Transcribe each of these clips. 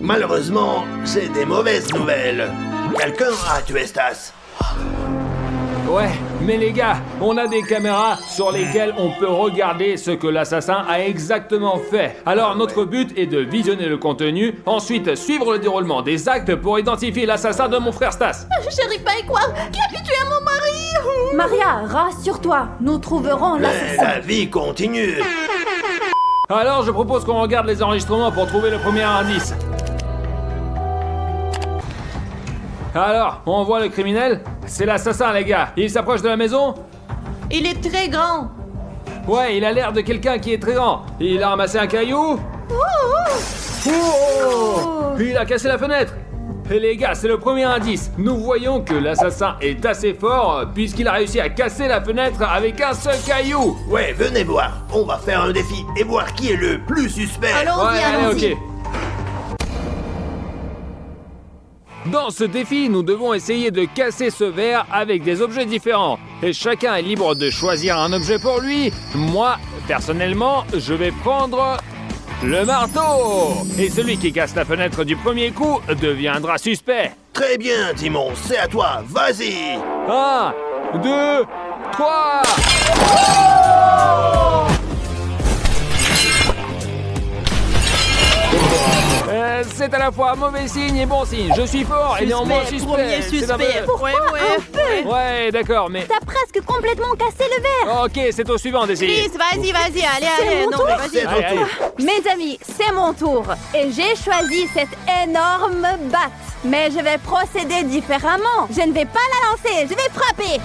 Malheureusement, c'est des mauvaises nouvelles. Quelqu'un a tué Stas. Ouais, mais les gars, on a des caméras sur lesquelles on peut regarder ce que l'assassin a exactement fait. Alors notre but est de visionner le contenu, ensuite suivre le déroulement des actes pour identifier l'assassin de mon frère Stas. J'arrive pas à y croire. Qui a pu tuer mon mari? Maria, rassure-toi, nous trouverons Mais l'assassin. la vie continue. Alors je propose qu'on regarde les enregistrements pour trouver le premier indice. Alors, on voit le criminel? C'est l'assassin, les gars. Il s'approche de la maison? Il est très grand. Ouais, il a l'air de quelqu'un qui est très grand. Il a ramassé un caillou? Oh! Il a cassé la fenêtre. Et les gars, c'est le premier indice. Nous voyons que l'assassin est assez fort puisqu'il a réussi à casser la fenêtre avec un seul caillou. Ouais, venez voir. On va faire un défi et voir qui est le plus suspect. Allons-y, allons-y. ok. Dans ce défi, nous devons essayer de casser ce verre avec des objets différents. Et chacun est libre de choisir un objet pour lui. Moi, personnellement, je vais prendre le marteau. Et celui qui casse la fenêtre du premier coup deviendra suspect. Très bien, Timon, c'est à toi. Vas-y. 1, 2, 3. C'est à la fois mauvais signe et bon signe. Je suis fort et néanmoins suspect. Premier C'est suspect. un peu- Ouais, d'accord, mais... T'as presque complètement cassé le verre. Ok, c'est au suivant d'essayer. Chris, vas-y, allez. mon Non, tour. mais vas-y. C'est ton Allez, tour. Mes amis, c'est mon tour. Et j'ai choisi cette énorme batte. Mais je vais procéder différemment. Je ne vais pas la lancer, je vais frapper.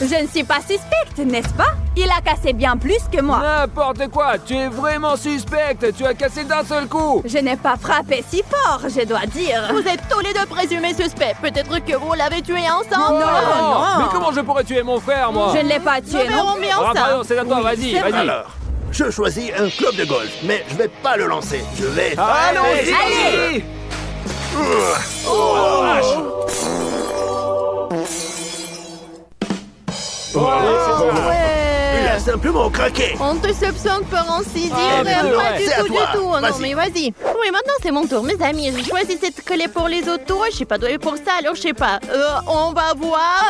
Je ne suis pas suspecte, n'est-ce pas? Il a cassé bien plus que moi. N'importe quoi, tu es vraiment suspecte. Tu as cassé d'un seul coup. Je n'ai pas frappé si fort, je dois dire. Vous êtes tous les deux présumés suspects. Peut-être que vous l'avez tué ensemble. non. Mais comment je pourrais tuer mon frère, moi? Je ne l'ai pas tué, Nous non verrons bien Ah, ça. pardon, c'est à toi, vas-y, c'est vas-y. Alors, je choisis un club de golf, mais je vais pas le lancer. Je vais... Allons-y. Allez. Il a simplement craqué. On te soupçonne par ainsi dire, Ah, pas mais ouais, du c'est à tout, toi. Non, Vas-y. mais vas-y. Oui, maintenant c'est mon tour, mes amis. J'ai choisi cette clé pour les autos. Je sais pas doué pour ça, alors je sais pas. On va voir.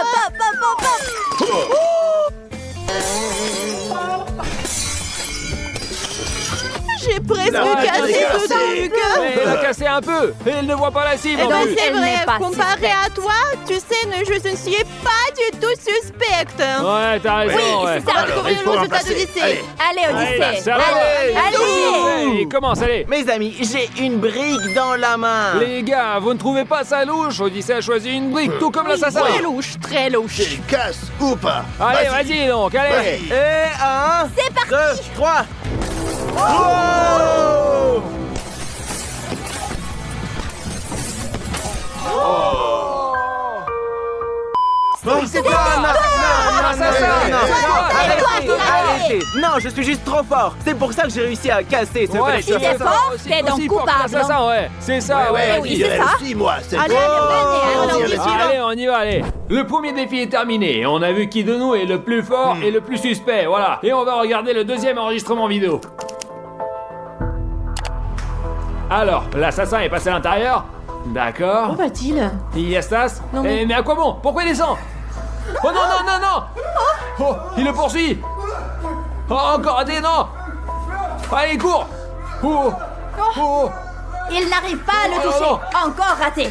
J'ai presque La batte cassé est ce cassée. truc. Mais elle a cassé un peu. Et elle ne voit pas la cible Et en donc plus. c'est Elle vrai, n'est pas comparé suspecte. à toi, tu sais, je ne suis pas du tout suspecte. Ouais, t'as raison, Oui, ouais. c'est ça. On va découvrir il le faut résultat de remplacer. lycée. Allez. Allez, Odyssée. C'est à toi. Allez. Allez, commence, allez. Mes amis, j'ai une brique dans la main. Les gars, vous ne trouvez pas ça louche? Odyssée a choisi une brique, tout comme l'assassin. Très louche, très louche. Tu casses ou pas? Allez, vas-y donc, allez. Vas-y. Et un, C'est parti. 2, 3. Oh! C'est toi, l'assassin. Arrêtez. Non, je suis juste trop fort. C'est pour ça que j'ai réussi à casser ce Ouais, collectif. Si t'es fort, aussi- t'es donc aussi fort que coupable, l'assassin, ouais. C'est ça, ouais. oui, il c'est ça. reste 6 mois, c'est Allez, bon. allez, Allez, on y va, allez. Le premier défi est terminé. On a vu qui de nous est le plus fort et le plus suspect, voilà. Et on va regarder le deuxième enregistrement vidéo. Alors, l'assassin est passé à l'intérieur. D'accord. Où va-t-il? Il y a Stas. Non, mais- Mais à quoi bon? Pourquoi il descend? Oh non. Oh, il le poursuit. Oh, encore raté, non. Allez, cours. Oh. Il n'arrive pas à le Oh, toucher. non. Encore raté.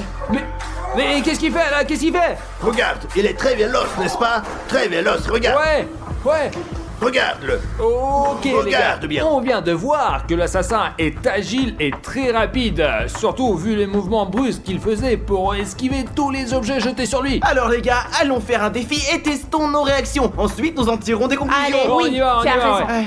Mais qu'est-ce qu'il fait là? Qu'est-ce qu'il fait? Regarde, il est très véloce, n'est-ce pas? Très véloce, regarde. Ouais. Regarde-le. Ok, les Regarde gars, bien. on vient de voir que l'assassin est agile et très rapide, surtout vu les mouvements brusques qu'il faisait pour esquiver tous les objets jetés sur lui. Alors les gars, allons faire un défi et testons nos réactions. Ensuite, nous en tirerons des conclusions. Allez, Bon, oui, on y va, tu as raison. ouais.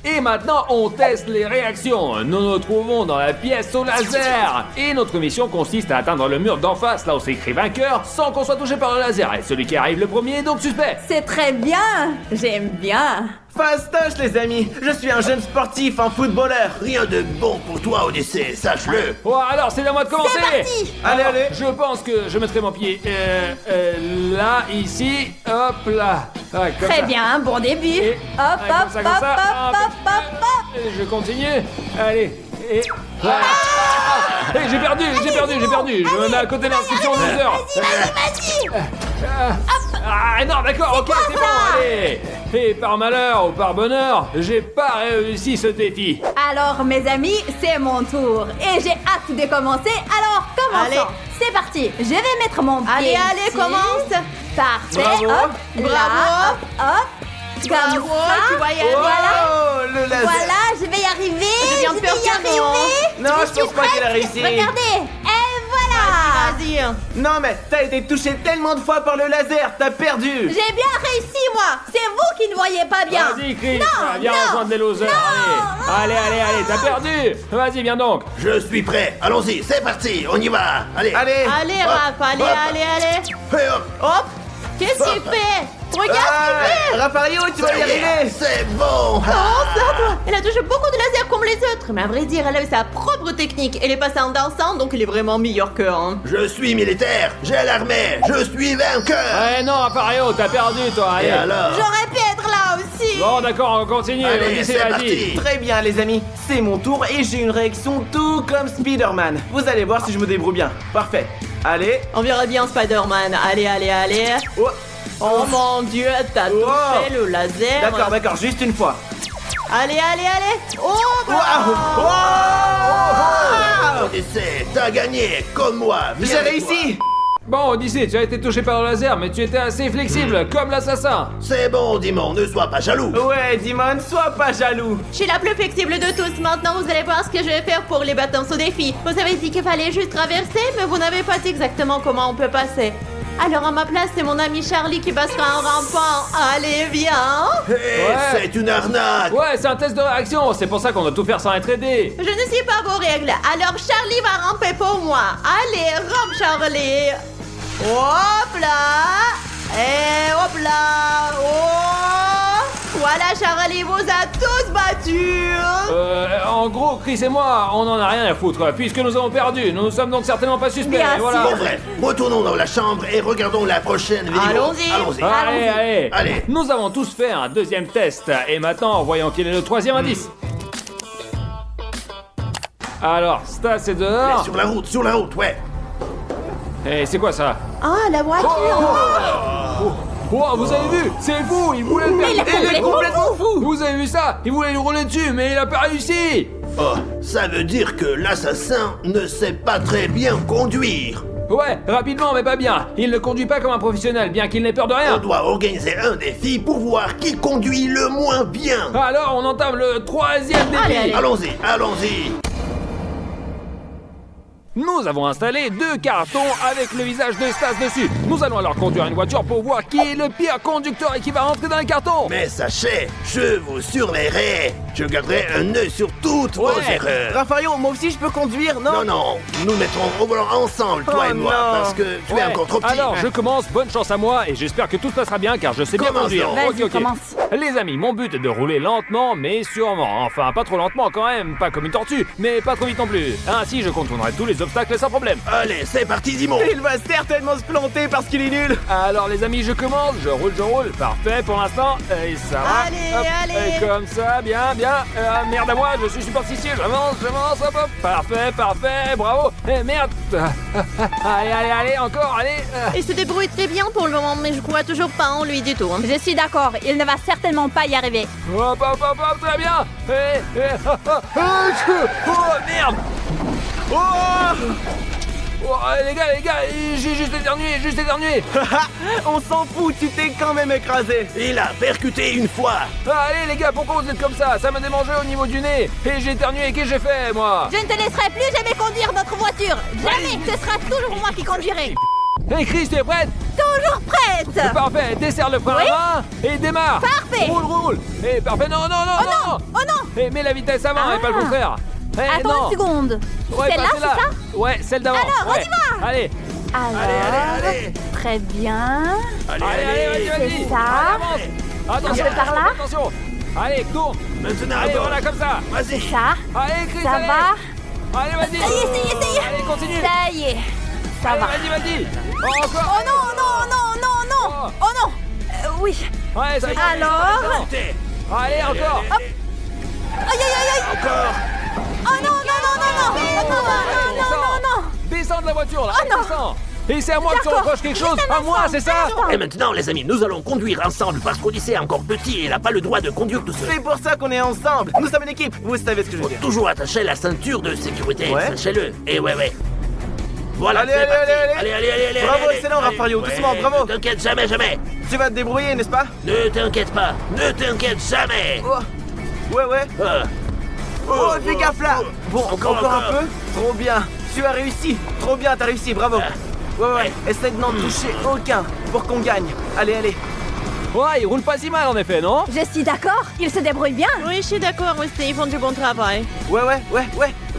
Et maintenant, on teste les réactions. Nous nous trouvons dans la pièce au laser. Et notre mission consiste à atteindre le mur d'en face, là où c'est écrit vainqueur, sans qu'on soit touché par le laser. Et celui qui arrive le premier est donc suspect. C'est très bien. J'aime bien. Fastoche les amis, je suis un jeune sportif, un footballeur. Rien de bon pour toi, Odyssée, sache-le. Oh, alors c'est à moi de commencer. C'est parti. Allez, allez. Je pense que je mettrai mon pied là, ici, hop là. Ah, comme Très ça. bien, bon début. Et- Hop, ah, hop, comme hop, ça. hop, Ah, hop, hop, hop. Et je continue. Allez. Et. Ah. Eh, j'ai perdu. Je me mets à côté de l'inscription 12 heures. Vas-y. Ah non, d'accord, ok, c'est bon, allez. Et par malheur ou par bonheur, j'ai pas réussi ce défi. Alors, mes amis, c'est mon tour. Et j'ai hâte de commencer. Alors, commençons. Allez. C'est parti. Je vais mettre mon pied Allez, allez, ici. commence. Parfait. Bravo. Hop, Bravo. là, hop. Comme Bravo, ça. tu vas y aller. Oh, le laser. Voilà, je vais y arriver. Je viens de vais y perdre, arriver. Non, je pense pas qu'elle a réussi. Regardez. Et voilà. Vas-y. Non mais t'as été touché tellement de fois par le laser, t'as perdu. J'ai bien réussi, moi. C'est vous qui ne voyez pas bien. Vas-y, Chris, Non, viens non, rejoindre les losers. non. Allez, t'as perdu. Vas-y, viens donc. Je suis prêt. Allons-y, c'est parti, on y va. Allez. Allez. Allez, Hop, Raph, allez, hop. allez. Et hop. Hop. Qu'est-ce qu'il fait? Regarde ce qu'il fait. Rafario, tu vas Ça y y est, arriver. c'est bon. Oh, ça, toi. Elle a touché beaucoup de lasers comme les autres. Mais à vrai dire, elle avait sa propre technique. Elle est passée en dansant, donc elle est vraiment meilleure que. Hein. Je suis militaire, j'ai l'armée, je suis vainqueur. Ouais, non, Appario, t'as perdu, toi. Allez. Et alors? J'aurais pu être là aussi. Bon, d'accord, on continue. Allez, Odyssée, c'est vas-y. parti. Très bien les amis, c'est mon tour et j'ai une réaction tout comme Spider-Man. Vous allez voir si je me débrouille bien. Parfait. Allez. On verra bien Spider-Man. Allez, allez, allez. Oh. Oh mon dieu, t'as Wow. touché le laser. D'accord, juste une fois. Allez, allez, allez. Oh, Waouh. bravo. Oh. Odyssée, t'as gagné, comme moi. Viens J'ai avec réussi. Bon, Odyssée, tu as été touché par le laser, mais tu étais assez flexible, comme l'assassin. moi. C'est bon, Dimon, ne sois pas jaloux. Ouais, Dimon, sois pas jaloux. Je suis la plus flexible de tous. Maintenant, vous allez voir ce que je vais faire pour les battre dans ce défi. Vous avez dit qu'il fallait juste traverser, mais vous n'avez pas dit exactement comment on peut passer. Alors, à ma place, c'est mon ami Charlie qui passera en rampant. Allez, viens. Hé, Ouais. c'est une arnaque. Ouais, c'est un test de réaction, c'est pour ça qu'on doit tout faire sans être aidé. Je ne suis pas vos règles. Alors, Charlie va ramper pour moi. Allez, rampe, Charlie. Hop là. Et hop là. Oh. Voilà, Charlie vous a tous battus. En gros, Chris et moi, on en a rien à foutre, puisque nous avons perdu. Nous ne sommes donc certainement pas suspects. Bien voilà. Bon, bref, retournons dans la chambre et regardons la prochaine vidéo. Allons-y. Allons-y. Allez. Allez. Nous avons tous fait un deuxième test, et maintenant, voyons quel est le troisième indice. Alors, Stas est Mais dehors. sur la route, ouais. Et c'est quoi ça? Ah, la voiture. Oh, vous avez vu? C'est fou, il voulait le faire. Il est complètement fou. Vous avez vu ça? Il voulait lui rouler dessus, mais il a pas réussi. Oh, ça veut dire que l'assassin ne sait pas très bien conduire. Ouais, rapidement, mais pas bien. Il ne conduit pas comme un professionnel, bien qu'il n'ait peur de On rien. doit organiser un défi pour voir qui conduit le moins bien. Alors, on entame le troisième défi. Allez, allez. Allons-y, allons-y. Nous avons installé 2 cartons avec le visage de Stas dessus. Nous allons alors conduire une voiture pour voir qui est le pire conducteur et qui va rentrer dans les cartons. Mais sachez, je vous surveillerai. Je garderai un œil sur toutes vos Ouais. erreurs. Rafario, moi aussi je peux conduire, non? Non, nous mettrons au volant ensemble, toi Oh et moi, non. parce que tu es Ouais. encore trop petit. Alors, je commence. Bonne chance à moi et j'espère que tout se passera bien car je sais bien Commençons. conduire. Vas-y, Ok. commence. Les amis, mon but est de rouler lentement mais sûrement. Enfin, pas trop lentement quand même, pas comme une tortue, mais pas trop vite non plus. Ainsi, je contournerai tous les obstacles sans problème. Allez, c'est parti, Dimon. Il va certainement se planter parce qu'il est nul. Alors les amis, je commence, je roule. Parfait pour l'instant. Et ça va. Allez, Hop, allez. et comme ça, bien. Merde à moi, je suis superstitieux, j'avance, hop. Parfait, bravo. Et merde. Allez, encore, allez. Il se débrouille très bien pour le moment, mais je crois toujours pas en lui du tout. hein. Je suis d'accord, il ne va certainement pas y arriver. Hop, très bien. Oh, merde. Oh, les gars, j'ai juste éternué. On s'en fout, tu t'es quand même écrasé. Il a percuté une fois. Allez les gars, pourquoi vous êtes comme ça? Ça m'a démangé au niveau du nez. Et j'ai éternué, qu'est-ce que j'ai fait, moi? Je ne te laisserai plus jamais conduire notre voiture. Jamais, ce sera toujours moi qui conduirai. Hey Chris, tu es prête? Toujours prête. Parfait, desserre le frein Oui. à main et démarre. Parfait. Roule. Et parfait, non. Oh non. Et mets la vitesse avant et pas le Ah. contraire. Eh, Attends non. une seconde. Ouais, Celle-là, pas c'est ça? Ouais, celle d'avant. Alors, on y Ouais. va. Allez, Alors, allez. très bien. allez, vas-y. C'est ça. Allez, avance. Attention, Un peu par là. attention. Allez, tourne. Maintenant, Allez, Bob. voilà, comme ça. Vas-y. Ça, Allez, Chris, ça allez. va. Allez, vas-y. Ça y est. Allez, continue. Ça y est, ça Allez, va. vas-y. Oh, encore. Oh non. Oh non. Oui. Ouais, ça y est. Alors Montez. Allez, encore. Aïe. Encore. Oh non. Descends de la voiture, là. Oh Allez, non. descends. Et c'est à moi que tu D'accord. reproches quelque chose. Juste un À moi, instant, c'est ça. Et maintenant, les amis, nous allons conduire ensemble parce qu'Odyssée est encore petit et il n'a pas le droit de conduire tout seul. C'est pour ça qu'on est ensemble. Nous sommes une équipe. Vous savez ce que je veux dire. Toujours attacher la ceinture de sécurité. Ouais. Sachez-le. Et ouais. Voilà, Allez, c'est allez, parti. allez. Allez. Bravo, allez, excellent, allez. Raffario, doucement, bravo. Ne t'inquiète jamais. Tu vas te débrouiller, n'est-ce pas? Ne t'inquiète pas. Ne t'inquiète jamais. Oh. Ouais. Ah. Oh, fais gaffe là. Bon, Encore un peu. Trop bien. Tu as réussi. Trop bien, t'as réussi, bravo. Ouais. Essaie de n'en toucher aucun pour qu'on gagne. Allez. Ouais, il roule pas si mal, en effet, non? Je suis d'accord, il se débrouille bien. Oui, je suis d'accord aussi, ils font du bon travail. Ouais.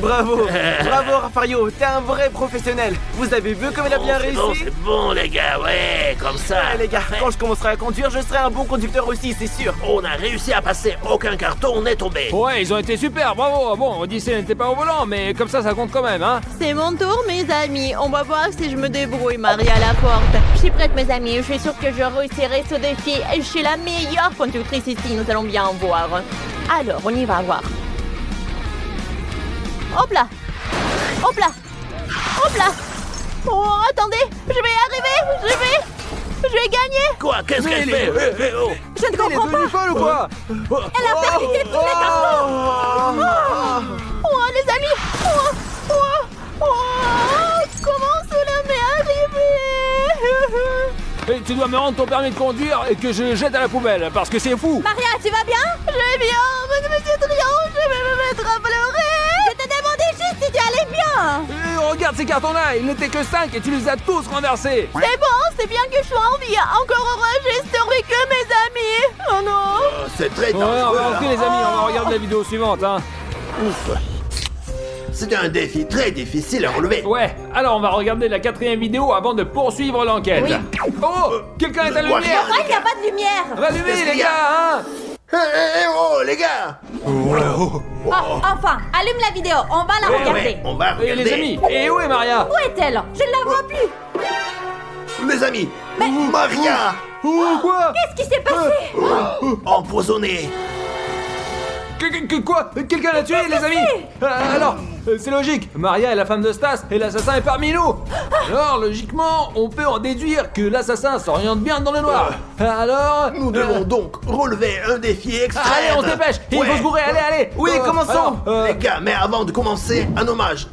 Bravo. Bravo, Raffario. T'es un vrai professionnel. Vous avez vu comme il a bien réussi? C'est bon, les gars. Ouais, comme ça. Ouais, les gars, Parfait. quand je commencerai à conduire, je serai un bon conducteur aussi, c'est sûr. On a réussi à passer. Aucun carton n'est tombé. Ouais, ils ont été super, bravo. Bon, Odyssée n'était pas au volant, mais comme ça compte quand même, hein. C'est mon tour, mes amis. On va voir si je me débrouille, Marie à la porte. Je suis prête, mes amis. Je suis sûre que je réussirai ce défi. Je suis la meilleure conductrice ici. Nous allons bien voir. Alors, on y va voir. Hop là. Oh, attendez. Je vais arriver. Je vais gagner. Quoi? Qu'est-ce qu'elle Mais fait? Oh. Je ne comprends pas. Folle ou quoi? Elle a perdu tous les cartons. Oh, les amis. Comment cela m'est arrivé? Et tu dois me rendre ton permis de conduire et que je jette à la poubelle, parce que c'est fou. Maria, tu vas bien? Je vais bien, monsieur Trion. Je vais me mettre à pleurer. Je te demandais juste si tu allais bien. Regarde ces cartons-là, il n'était que 5 et tu les as tous renversés. C'est bon, c'est bien que je sois en vie. Encore heureux, j'ai survécu, mes amis. Oh non. Oh, c'est très Ouais, on dangereux. va rentrer les amis, on va regarder la vidéo suivante, hein. Ouf. C'était un défi très difficile à relever. Ouais, alors on va regarder la 4e vidéo avant de poursuivre l'enquête. Oui. Oh, quelqu'un est à la Quoi, lumière. Pourquoi il n'y a pas de lumière? Rallumez Qu'est-ce les qu'il y a? gars, hein. Oh, les gars. Oh, enfin, allume la vidéo, on va la regarder. Ouais, on va Et regarder. les amis, et où est Maria? Où est-elle? Je ne la vois plus. Les amis, Maria, Oh, quoi? Qu'est-ce qui s'est passé? empoisonnée. Quoi? Quelqu'un l'a tué, les amis? Alors, c'est logique. Maria est la femme de Stas et l'assassin est parmi nous. Alors, logiquement, on peut en déduire que l'assassin s'oriente bien dans le noir. Alors... Nous devons donc relever un défi extrême. Allez, on se dépêche. Il faut se gourer, allez. Oui, commençons. Les gars, mais avant de commencer, un hommage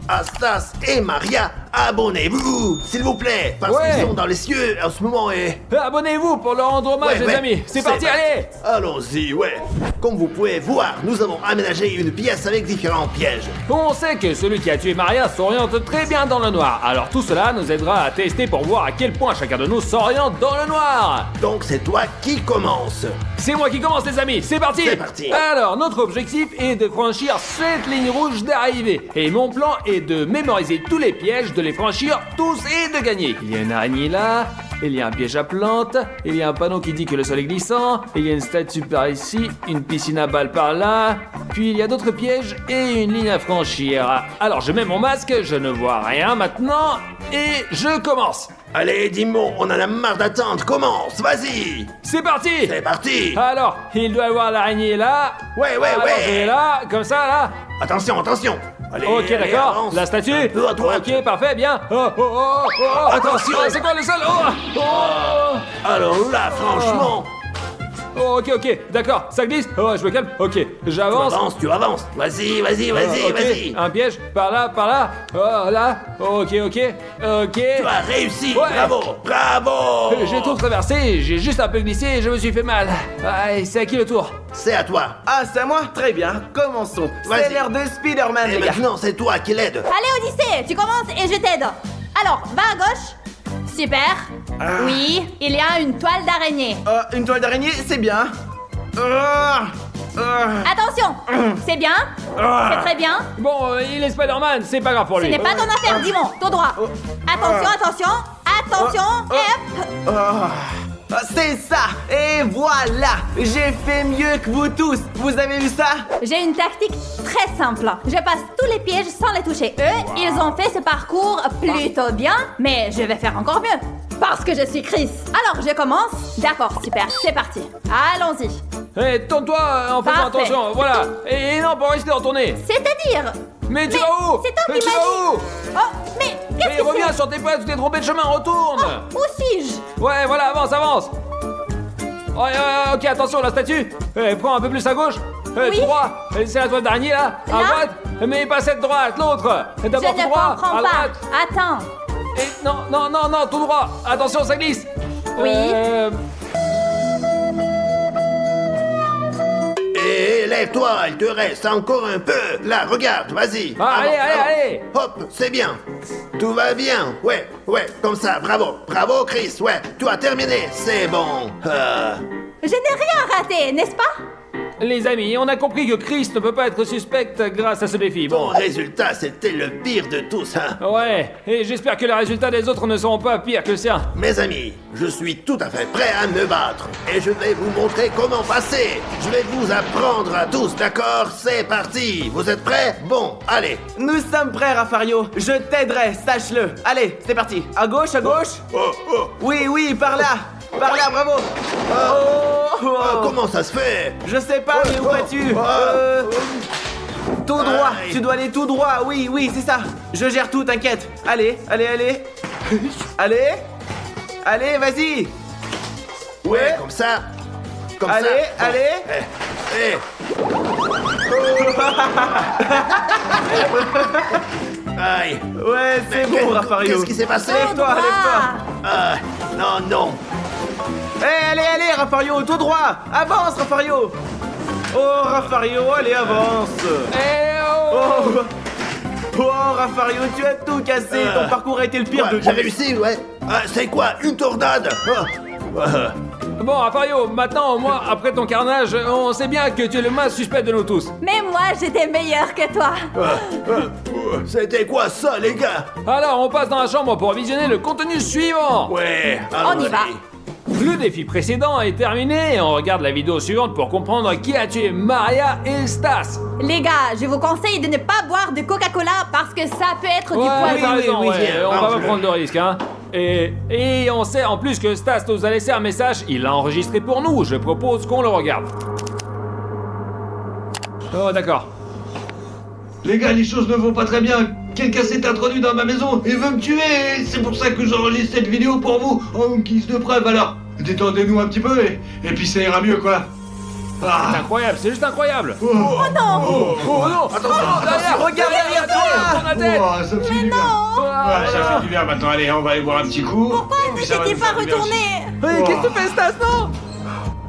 à Stas et Maria. Abonnez-vous, s'il vous plaît, parce Ouais. qu'ils sont dans les cieux en ce moment et... Abonnez-vous pour leur rendre hommage, les amis. C'est parti, allez. Allons-y, ouais. Comme vous pouvez voir, nous avons aménagé une pièce avec différents pièges. On sait que celui qui a tué Maria s'oriente très bien dans le noir. Alors tout cela nous aidera à tester pour voir à quel point chacun de nous s'oriente dans le noir. Donc c'est toi qui commence. C'est moi qui commence, les amis, c'est parti. C'est parti. Alors, notre objectif est de franchir cette ligne rouge d'arrivée. Et mon plan est de mémoriser tous les pièges, de les franchir tous et de gagner. Il y a une araignée là, il y a un piège à plantes, il y a un panneau qui dit que le sol est glissant, il y a une statue par ici, une piscine à balles par là, puis il y a d'autres pièges et une ligne à franchir. Alors, je mets mon masque, je ne vois rien maintenant, et je commence. Allez, Dimon, on en a marre d'attendre, commence, vas-y. C'est parti. C'est parti. Alors, il doit y avoir l'araignée là. Ouais, ouais, Alors, ouais. je vais là, comme ça, là. Attention, attention. Allez, Ok, allez, d'accord. avance. La statue. Un peu à droite. Ok, parfait, bien. Attention, c'est quoi le sol? Alors là, franchement, Ok, d'accord, ça glisse. Oh, je me calme. Ok, j'avance. tu avances. Vas-y, vas-y, vas-y, Ok, vas-y. un piège, par là. Oh, là. Ok. Tu as réussi. Ouais. Bravo. J'ai tout traversé, j'ai juste un peu glissé et je me suis fait mal. Allez, c'est à qui le tour? C'est à toi. Ah, c'est à moi? Très bien, commençons. Vas-y. C'est l'heure de Spider-Man, Et les gars. maintenant, c'est toi qui l'aide. Allez, Odyssée, tu commences et je t'aide. Alors, va à gauche. Super. Oui, il y a une toile d'araignée. Une toile d'araignée, c'est bien. Attention, c'est bien. C'est très bien. Bon, il est Spider-Man, c'est pas grave pour Ce lui. n'est pas ton affaire, Dimon, tout droit. Attention. Et hop. C'est ça. Et voilà. J'ai fait mieux que vous tous. Vous avez vu ça? J'ai une tactique très simple. Je passe tous les pièges sans les toucher. Eux, ils ont fait ce parcours plutôt bien, mais je vais faire encore mieux. Parce que je suis Chris. Alors, je commence? D'accord, super, c'est parti. Allons-y. Hé, tourne-toi en faisant Parfait. attention, voilà. Et non, pas rester en tournée. C'est-à-dire... Mais tu vas où? c'est toi Mais qui tu m'as vas dit... où? Oh, mais qu'est-ce Mais que reviens c'est? sur tes pas, tu t'es trompé de chemin, retourne. Où suis-je? Ouais, voilà, avance. Ok, attention, la statue. Prends un peu plus à gauche. Oui. Tout droit. C'est la toile d'araignée, là. À Là. droite. Mais pas cette droite, l'autre. Je D'abord tout ne droit. comprends à pas. droite. Attends. Et non, tout droit. Attention, ça glisse. Oui. Et lève-toi, il te reste encore un peu. Là, regarde, vas-y. Ah, Avance, avance. allez. Hop, c'est bien. Tout va bien. Ouais, comme ça, bravo. Bravo, Chris, ouais. Tu as terminé, c'est bon. Je n'ai rien raté, n'est-ce pas? Les amis, on a compris que Chris ne peut pas être suspect grâce à ce défi. Ton Bon. résultat, c'était le pire de tous, hein. Ouais, et j'espère que les résultats des autres ne seront pas pires que le sien. Mes amis, je suis tout à fait prêt à me battre. Et je vais vous montrer comment passer. Je vais vous apprendre à tous, d'accord? C'est parti. Vous êtes prêts? Bon, allez. Nous sommes prêts, Raffario. Je t'aiderai, sache-le. Allez, c'est parti. À gauche. Oh. Oui, par là. Par là, bravo. Comment ça se fait? Je sais pas, mais où vas-tu? Tout droit. Aïe. Tu dois aller tout droit. Oui, c'est ça. Je gère tout, t'inquiète. Allez. Allez, vas-y. Ouais, comme ça. Comme ça. Allez. Eh. Aïe. Ouais, c'est bon, Raffario. Qu'est-ce qui s'est passé? Lève-toi. Ah, non. Allez, Raffario, tout droit. Avance, Raffario. Oh, Raffario, allez, avance. Oh, Raffario, tu as tout cassé. Ton parcours a été le pire Quoi, de j'ai réussi, ouais. Ah, c'est quoi? Une tornade? Bon, Raffario, maintenant, moi, après ton carnage, on sait bien que tu es le moins suspect de nous tous. Mais moi, j'étais meilleure que toi. C'était quoi ça, les gars? Alors, on passe dans la chambre pour visionner le contenu suivant. Ouais, On y va. Le défi précédent est terminé et on regarde la vidéo suivante pour comprendre qui a tué Maria et Stas. Les gars, je vous conseille de ne pas boire de Coca-Cola parce que ça peut être du Ouais, poison. t'as raison, oui, ouais, on va pas mange-le. prendre le risque, hein. Et on sait en plus que Stas nous a laissé un message, il l'a enregistré pour nous, je propose qu'on le regarde. Oh, d'accord. Les gars, les choses ne vont pas très bien. Quelqu'un s'est introduit dans ma maison et veut me tuer. Et c'est pour ça que j'enregistre cette vidéo pour vous en guise de preuve. Alors, détendez-nous un petit peu et puis ça ira mieux, quoi. C'est Ah. incroyable, c'est juste incroyable. Oh Oh non, derrière, Regarde derrière toi. tourne la tête. Oh, ça me fait du bien. Ouais, ça fait du bien. Maintenant, allez, on va aller boire un petit coup. Pourquoi Et ne puis ça va t'étais nous pas faire du bien aussi. retourné? Qu'est-ce que tu fais, Stas, non?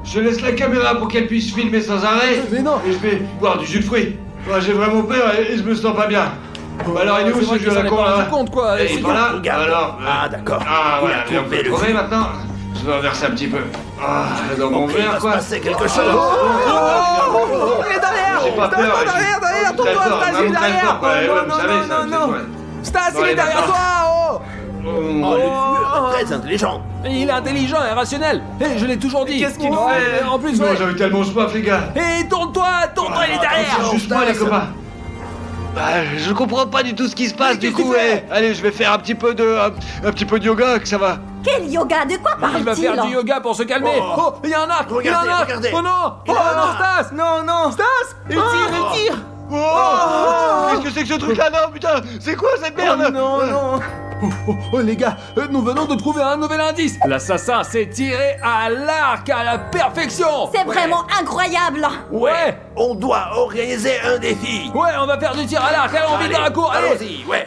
Je laisse la caméra pour qu'elle puisse filmer sans arrêt. Mais non. Et je vais boire du jus de fruits. Ouais, j'ai vraiment peur et je me sens pas bien. Bah alors, il est où C'est ce vrai jeu qu'il à s'en la est con, pas là? rendu compte, quoi. Et C'est voilà, regarde. alors. Ah, d'accord. Ah, Il voilà, a mais on trouvé peut le trouver jus. maintenant. Je vais en verser un petit peu. Ah, dans mon Il va verre, se quoi. passer quelque chose. Il est derrière. J'ai pas peur. Derrière, tourne-toi, Stas, il est derrière. Non. Stas, il est derrière toi. Oh, le tueur est très intelligent. Il est intelligent et rationnel. Et je l'ai toujours dit. Qu'est-ce qu'il Ouais, fait? En plus, Non, ouais. j'avais tellement soif, les gars. Et tourne-toi, il est derrière. attention. Juste moi, les copains. Bah, je comprends pas du tout ce qui se passe, du coup, allez, je vais faire un petit peu de yoga, que ça va. Quel yoga? De quoi Il va faire du parle-t-il? yoga pour se calmer. Oh, il y a un arc. Il y a un arc. Regardez. Oh non. Oh non, Stas. Non. Stas, il tire. Qu'est-ce que c'est que ce truc-là? Non, putain, c'est quoi cette merde? Non. Oh, les gars, nous venons de trouver un nouvel indice. L'assassin s'est tiré à l'arc à la perfection. C'est vraiment incroyable. Ouais. On doit organiser un défi. Ouais, on va faire du tir à l'arc. Allez, on vite dans la cour. Allez. Allons-y, ouais.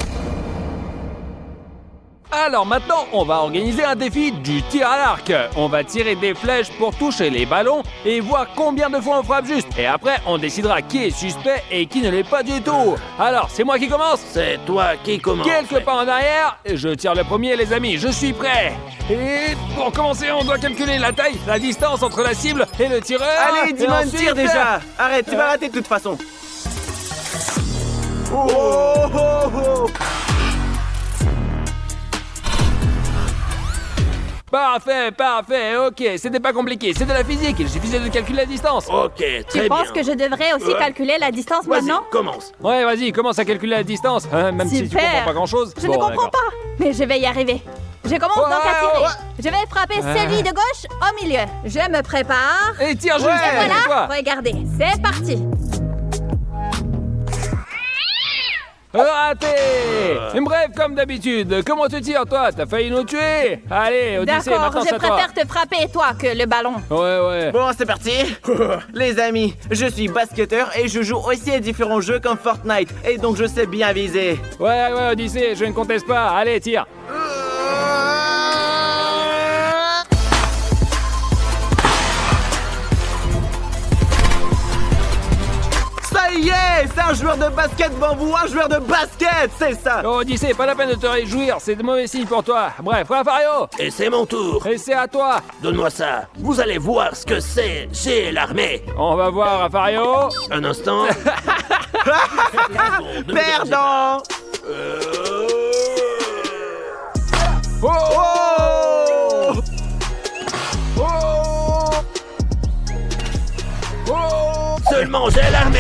Alors maintenant, on va organiser un défi du tir à l'arc. On va tirer des flèches pour toucher les ballons et voir combien de fois on frappe juste. Et après, on décidera qui est suspect et qui ne l'est pas du tout. Alors, c'est moi qui commence. C'est toi qui commence. Quelques pas en arrière, je tire le premier, les amis, je suis prêt. Et pour commencer, on doit calculer la taille, la distance entre la cible et le tireur. Allez, Et dis-moi une ensuite- tire déjà. Arrête, tu vas rater de toute façon. Oh. Parfait, parfait, ok, c'était pas compliqué, c'est de la physique, il suffisait de calculer la distance. Ok, très Tu bien. penses que je devrais aussi calculer la distance Vas-y, maintenant? commence. Ouais, vas-y, commence à calculer la distance, hein, même si tu Super. comprends pas grand-chose. Je ne comprends pas, mais je vais y arriver. Je commence donc à tirer. Je vais frapper celui de gauche au milieu. Je me prépare. Et tire juste, Et voilà, toi. regardez, c'est parti. Raté. Bref, comme d'habitude, comment tu tires, toi? T'as failli nous tuer. Allez, Odyssée, D'accord, maintenant je c'est à toi. préfère te frapper toi que le ballon. Ouais. Bon, c'est parti. Les amis, je suis basketteur et je joue aussi à différents jeux comme Fortnite. Et donc je sais bien viser. Ouais, Odyssée, je ne conteste pas. Allez, tire. Ça y est, c'est un joueur de basket devant vous, un joueur de basket, c'est ça. Oh, Odyssée, pas la peine de te réjouir, c'est de mauvais signes pour toi. Bref, Rafario, Et c'est mon tour. et c'est à toi. Donne-moi ça. Vous allez voir ce que c'est chez l'armée. On va voir, Rafario. Un instant. Perdant. Oh, Oh. Seulement j'ai l'armée.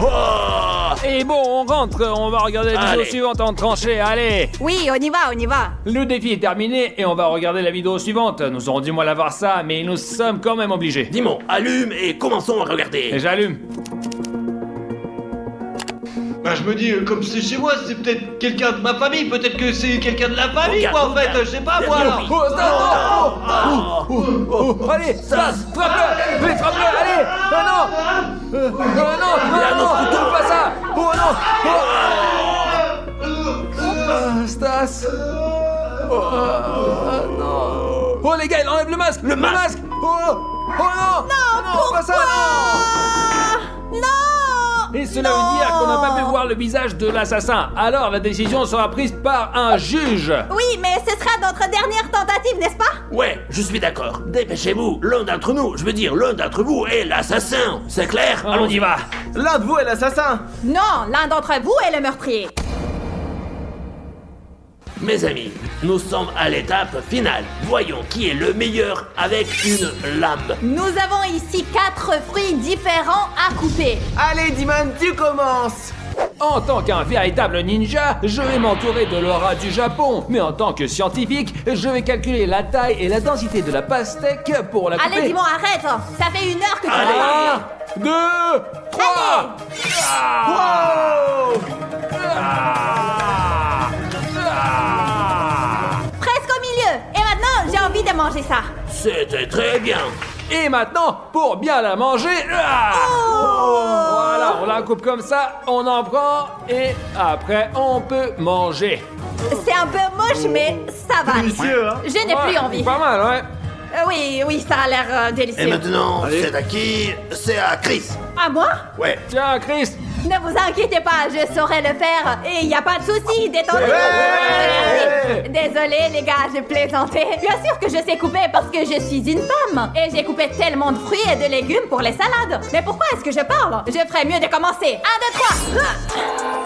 Oh. Et bon, on rentre, on va regarder la vidéo Allez. suivante en tranchée, allez. Oui, on y va, on y va. Le défi est terminé et on va regarder la vidéo suivante. Nous aurons du mal à voir ça, mais nous sommes quand même obligés. Dimon, allume et commençons à regarder. Et j'allume. Bah je me dis, comme c'est chez moi, c'est peut-être quelqu'un de ma famille, peut-être que c'est quelqu'un de la famille, Regarde, quoi, en fait, regarde. je sais pas, moi, Derrière alors. lui. Oh, Stas, allez, Stas, frappe-le, allez, frappe-le, allez. Oh non, non, touche pas ça. Oh non, Stas. Non. Oh les gars, il enlève le masque, Le masque. Oh non, non, pas ça, non. Non. Et cela veut dire qu'on n'a pas pu voir le visage de l'assassin. Alors la décision sera prise par un juge. Oui, mais ce sera notre dernière tentative, n'est-ce pas? Ouais, je suis d'accord. Dépêchez-vous. L'un d'entre nous, je veux dire, l'un d'entre vous est l'assassin. C'est clair? On y va. L'un de vous est l'assassin. Non, l'un d'entre vous est le meurtrier. Mes amis, nous sommes à l'étape finale. Voyons qui est le meilleur avec une lame. Nous avons ici 4 fruits différents à couper. Allez, Dimon, tu commences. En tant qu'un véritable ninja, je vais m'entourer de l'aura du Japon. Mais en tant que scientifique, je vais calculer la taille et la densité de la pastèque pour la couper. Allez, dis-moi, arrête. Ça fait 1 heure que tu Allez. vas 1, 2, 3. presque au milieu. Et maintenant, j'ai envie de manger ça. C'était très bien. Et maintenant, pour bien la manger, voilà, on la coupe comme ça, on en prend et après on peut manger. C'est un peu moche, mais ça va. Délicieux, hein. Je n'ai plus Ouais, envie. Pas mal, ouais. Oui, ça a l'air Et délicieux. maintenant, Allez. c'est à qui? C'est à Chris. À moi? Ouais. Tiens, Chris. Ne vous inquiétez pas, je saurai le faire. Et il n'y a pas de souci, détendez-vous. Ouais. Regardez. Désolée, les gars, j'ai plaisanté. Bien sûr que je sais couper parce que je suis une femme. Et j'ai coupé tellement de fruits et de légumes pour les salades. Mais pourquoi est-ce que je parle? Je ferais mieux de commencer. 1, 2, 3.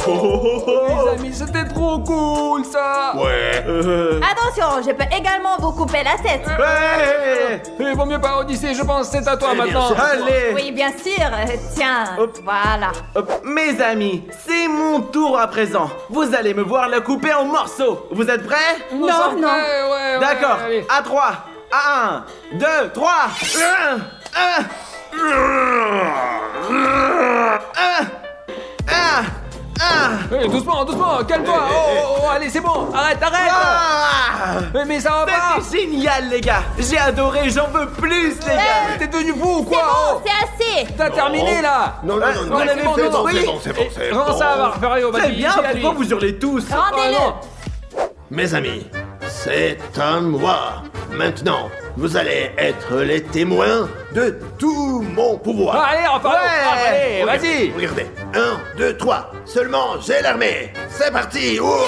Les amis, c'était trop cool ça. Ouais. Attention, je peux également vous couper la tête. Ouais. Il vaut mieux pas Odyssée, je pense, c'est à toi Eh bien, maintenant. c'est- Allez. Oui, bien sûr. Tiens, Hop. voilà. Hop. Mes amis, c'est mon tour à présent. Vous allez me voir la couper en morceaux. Vous êtes prêts? Nous Non, sommes non. prêts, ouais, D'accord. allez. À 3. À 1, 2, 3. 1, 1. 1. Doucement, calme-toi. Oh, allez, c'est bon. Arrête. Mais ça va pas. C'était génial, les gars. J'ai adoré, j'en veux plus, les gars. T'es devenu fou ou C'est quoi? bon, Oh, c'est assez. t'as terminé là. Non, non, non, non. On avait c'est bon, fait c'est bon, oui. c'est bon, c'est bon, c'est Rends bon. ça à Rafario, Très vas-y. bien, dis-le à lui. pourquoi vous hurlez tous? Rendez-le. Oh, non. Mes amis, c'est à moi. Maintenant, vous allez être les témoins de tout mon pouvoir. Allez, Rafario. Ouais. Allez, vas-y. Regardez. 1, 2, 3. Seulement, j'ai l'armée. C'est parti. Oh.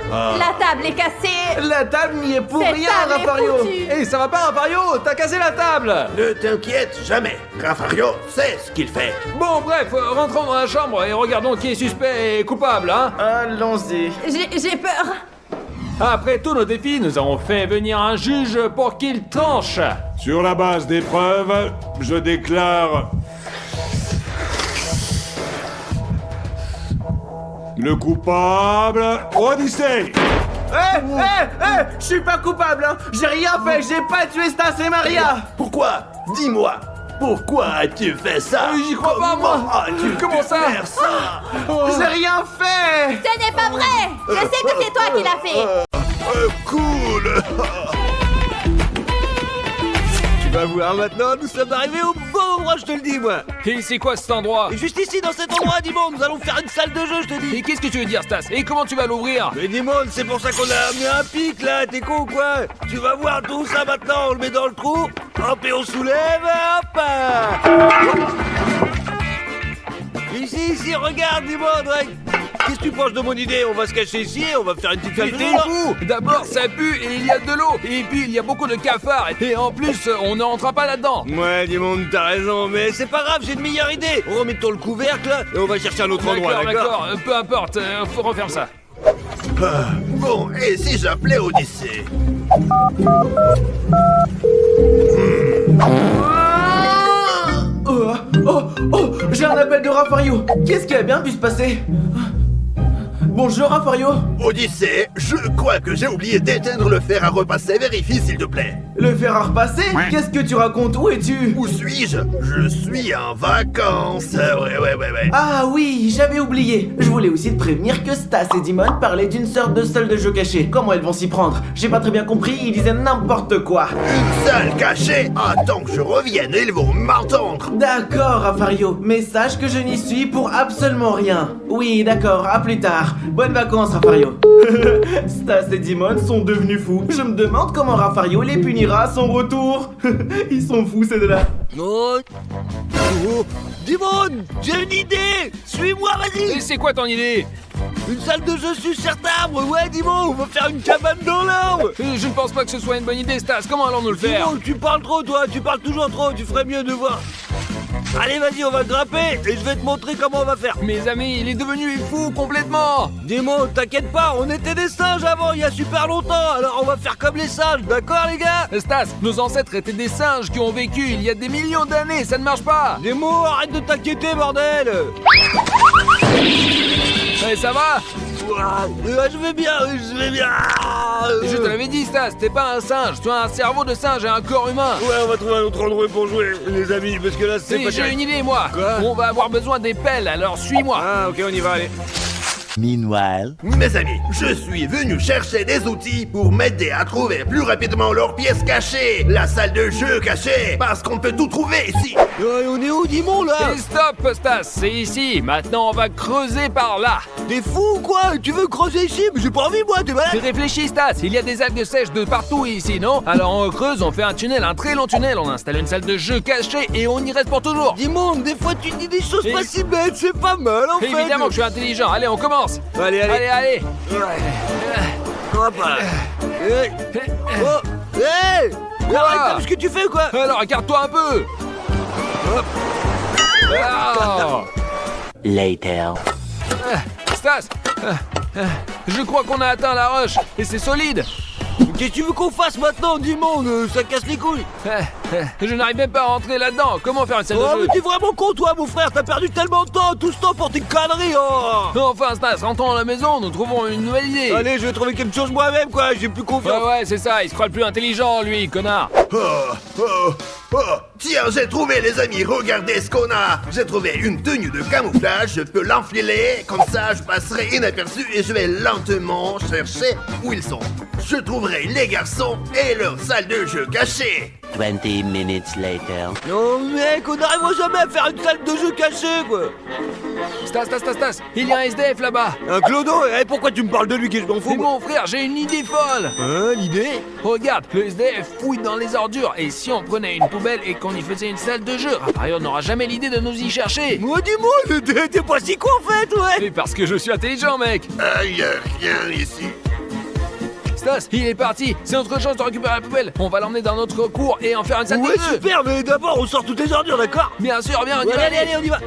Wow. La table est cassée. La table n'y est pour Cette rien, table est Raffario. foutue. Hé, ça va pas, Raffario? T'as cassé la table! Ne t'inquiète jamais. Raffario sait ce qu'il fait. Bon, bref, rentrons dans la chambre et regardons qui est suspect et coupable, hein? Allons-y. J'ai peur. Après tous nos défis, nous avons fait venir un juge pour qu'il tranche. Sur la base des preuves, je déclare le coupable Odyssey. Je suis pas coupable, hein. J'ai rien fait, j'ai pas tué Stas et Maria. Pourquoi? Dis-moi. Pourquoi as-tu fait ça? J'y crois pas, moi. Comment as-tu Comment pu ça? faire ça? J'ai rien fait. Ce n'est pas vrai. Je sais que c'est toi qui l'as fait. Cool. Tu vas voir maintenant, nous sommes arrivés au bon endroit, je te le dis, moi. Et c'est quoi cet endroit? Et juste ici, dans cet endroit, Dimon, nous allons faire une salle de jeu, je te dis. Et qu'est-ce que tu veux dire, Stas? Et comment tu vas l'ouvrir? Mais Dimon, c'est pour ça qu'on a amené un pic, là, t'es con ou quoi? Tu vas voir tout ça maintenant, on le met dans le trou, hop, et on soulève, hop. Ici, regarde, Dimon, Drake. Qu'est-ce que tu penses de mon idée? On va se cacher ici, on va faire une petite Mais fête. t'es fou! D'abord, ça pue et il y a de l'eau. Et puis, il y a beaucoup de cafards. Et en plus, on ne rentrera pas là-dedans. Ouais, Dimon, t'as raison, mais c'est pas grave, j'ai une meilleure idée. Remettons le couvercle et on va chercher un autre endroit, d'accord? Peu importe, faut refaire ça. Bon, et si j'appelais Odyssée? J'ai un appel de Raffario. Qu'est-ce qui a bien pu se passer? Bonjour, Raffario. Odyssée, je crois que j'ai oublié d'éteindre le fer à repasser. Vérifie, s'il te plaît. Le fer à repasser? Qu'est-ce que tu racontes? Où es-tu? Où suis-je? Je suis en vacances. Ouais. Ah oui, j'avais oublié. Je voulais aussi te prévenir que Stas et Dimon parlaient d'une sorte de salle de jeu cachée. Comment elles vont s'y prendre? J'ai pas très bien compris, ils disaient n'importe quoi. Une salle cachée? Attends que je revienne, ils vont m'entendre. D'accord, Raffario, mais sache que je n'y suis pour absolument rien. Oui, d'accord, à plus tard. Bonnes vacances, Raffario. Stas et Dimon sont devenus fous. Je me demande comment Raffario les punira à son retour. Ils sont fous, ces deux-là. Oh, Dimon, j'ai une idée. Suis-moi, vas-y. Et c'est quoi ton idée? Une salle de jeu sur cet arbre. Ouais, Dimon, on va faire une cabane dans l'arbre. Je ne pense pas que ce soit une bonne idée, Stas. Comment allons-nous le faire? Dimon, tu parles trop, toi. Tu parles toujours trop. Tu ferais mieux de voir. Allez, vas-y, on va grimper et je vais te montrer comment on va faire. Mes amis, il est devenu fou complètement. Dimon, t'inquiète pas, on était des singes avant, il y a super longtemps, alors on va faire comme les singes, d'accord les gars? Stas, nos ancêtres étaient des singes qui ont vécu il y a des millions d'années, ça ne marche pas. Dimon, arrête de t'inquiéter, bordel. Ça va? Je vais bien. Je te l'avais dit, Stas, t'es pas un singe, tu as un cerveau de singe et un corps humain. Ouais, on va trouver un autre endroit pour jouer, les amis, parce que là, c'est pas J'ai terrible. une idée, moi. Quoi? On va avoir besoin des pelles, alors suis-moi. Ah, ok, on y va, allez. Meanwhile. Mes amis, je suis venu chercher des outils pour m'aider à trouver plus rapidement leurs pièces cachées. La salle de jeu cachée, parce qu'on peut tout trouver ici. On est où, Dimon, là? Et stop, Stas, c'est ici. Maintenant, on va creuser par là. T'es fou ou quoi? Tu veux creuser ici? Mais j'ai pas envie, moi, t'es malade? Réfléchis, Stas, il y a des algues sèches de partout ici, non? Alors on creuse, on fait un tunnel, un très long tunnel, on installe une salle de jeu cachée et on y reste pour toujours. Dimon, des fois, tu dis des choses Et- pas si bêtes, c'est pas mal, en fait. Évidemment que je suis intelligent. Allez, on commence. Allez. Allez. Hop là. Oh, hey! Arrête, ce que tu fais ou quoi? Alors, écarte-toi un peu. Ah. Later. Stas, je crois qu'on a atteint la roche et c'est solide. Qu'est-ce que tu veux qu'on fasse maintenant, Dimon? Ça casse les couilles. Je n'arrive même pas à rentrer là-dedans. Comment faire une salle Oh, de mais jeu? t'es vraiment con, toi, mon frère. T'as perdu tellement de temps, tout ce temps pour tes conneries, oh. Enfin, Stas, rentrons à la maison, nous trouvons une nouvelle idée. Allez, je vais trouver quelque chose moi-même, quoi. J'ai plus confiance. Ouais, c'est ça, il se croit le plus intelligent, lui, connard. Tiens, j'ai trouvé les amis, regardez ce qu'on a. J'ai trouvé une tenue de camouflage, je peux l'enfiler, comme ça je passerai inaperçu et je vais lentement chercher où ils sont. Je trouverai les garçons et leur salle de jeu cachée. 20 minutes later. Non, mec, on n'arrivera jamais à faire une salle de jeu cachée, quoi. Stas, il y a un SDF là-bas. Un clodo? Eh, pourquoi tu me parles de lui, que je m'en fous? Mais mon frère, j'ai une idée folle. Hein, l'idée? Regarde, le SDF fouille dans les ordures. Et si on prenait une poubelle et qu'on y faisait une salle de jeu, Raffario n'aura jamais l'idée de nous y chercher. Moi, dis-moi, t'es pas si con, en fait, ouais. Et parce que je suis intelligent, mec. Ah, y a rien ici. Stas, il est parti. C'est notre chance de récupérer la poubelle. On va l'emmener dans notre cour et en faire une salle de Ouais, jeu. super, mais d'abord, on sort toutes les ordures, d'accord? Bien sûr, bien, on y Ouais, va. allez, on y va.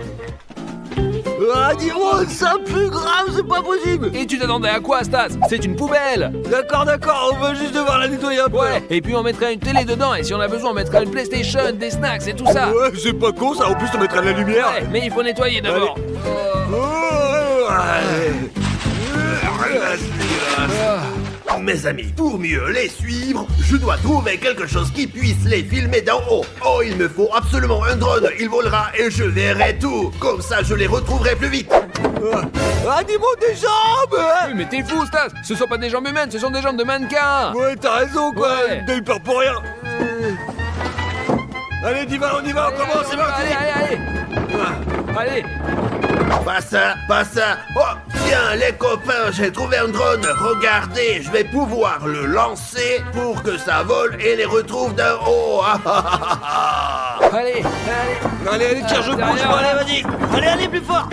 Ah, dis-moi, ça pue grave, c'est pas possible. Et tu t'attendais à quoi, Stas? C'est une poubelle. D'accord, on va juste devoir la nettoyer un peu. Ouais, et puis on mettra une télé dedans, et si on a besoin, on mettra une PlayStation, des snacks et tout ça. Ouais, c'est pas con ça, en plus on mettra de la lumière. Ouais, mais il faut nettoyer d'abord. Mes amis, pour mieux les suivre, je dois trouver quelque chose qui puisse les filmer d'en haut. Oh, il me faut absolument un drone, il volera et je verrai tout. Comme ça, je les retrouverai plus vite. Ah, dis-moi des jambes. Oui, mais t'es fou, Stas. Ce sont pas des jambes humaines, ce sont des jambes de mannequin. Ouais, t'as raison quoi, Ouais. t'as eu peur pour rien. Allez, on y va, on commence, c'est parti. Allez. Pas ça. Oh, tiens, les copains, j'ai trouvé un drone. Regardez, je vais pouvoir le lancer pour que ça vole et les retrouve d'en haut. Allez. Allez, tiens, je bouge, derrière. allez, vas-y. Allez, plus fort.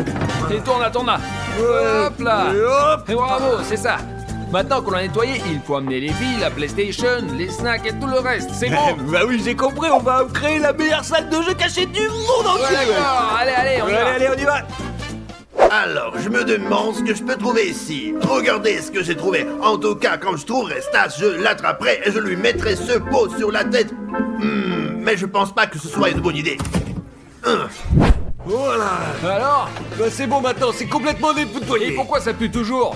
Et tourne là. Hop là. Et hop. Et bravo, c'est ça. Maintenant qu'on l'a nettoyé, il faut amener les billes, la PlayStation, les snacks et tout le reste. C'est bon. Bah oui, j'ai compris, on va créer la meilleure salle de jeu cachée du monde entier. Ouais, d'accord. Allez, on y va. Allez, on y va. Alors, je me demande ce que je peux trouver ici. Regardez ce que j'ai trouvé. En tout cas, quand je trouverai Stas, je l'attraperai et je lui mettrai ce pot sur la tête. Mais je pense pas que ce soit une bonne idée. Voilà. Alors, Bah c'est bon maintenant, c'est complètement et dépouillé. pourquoi ça pue toujours?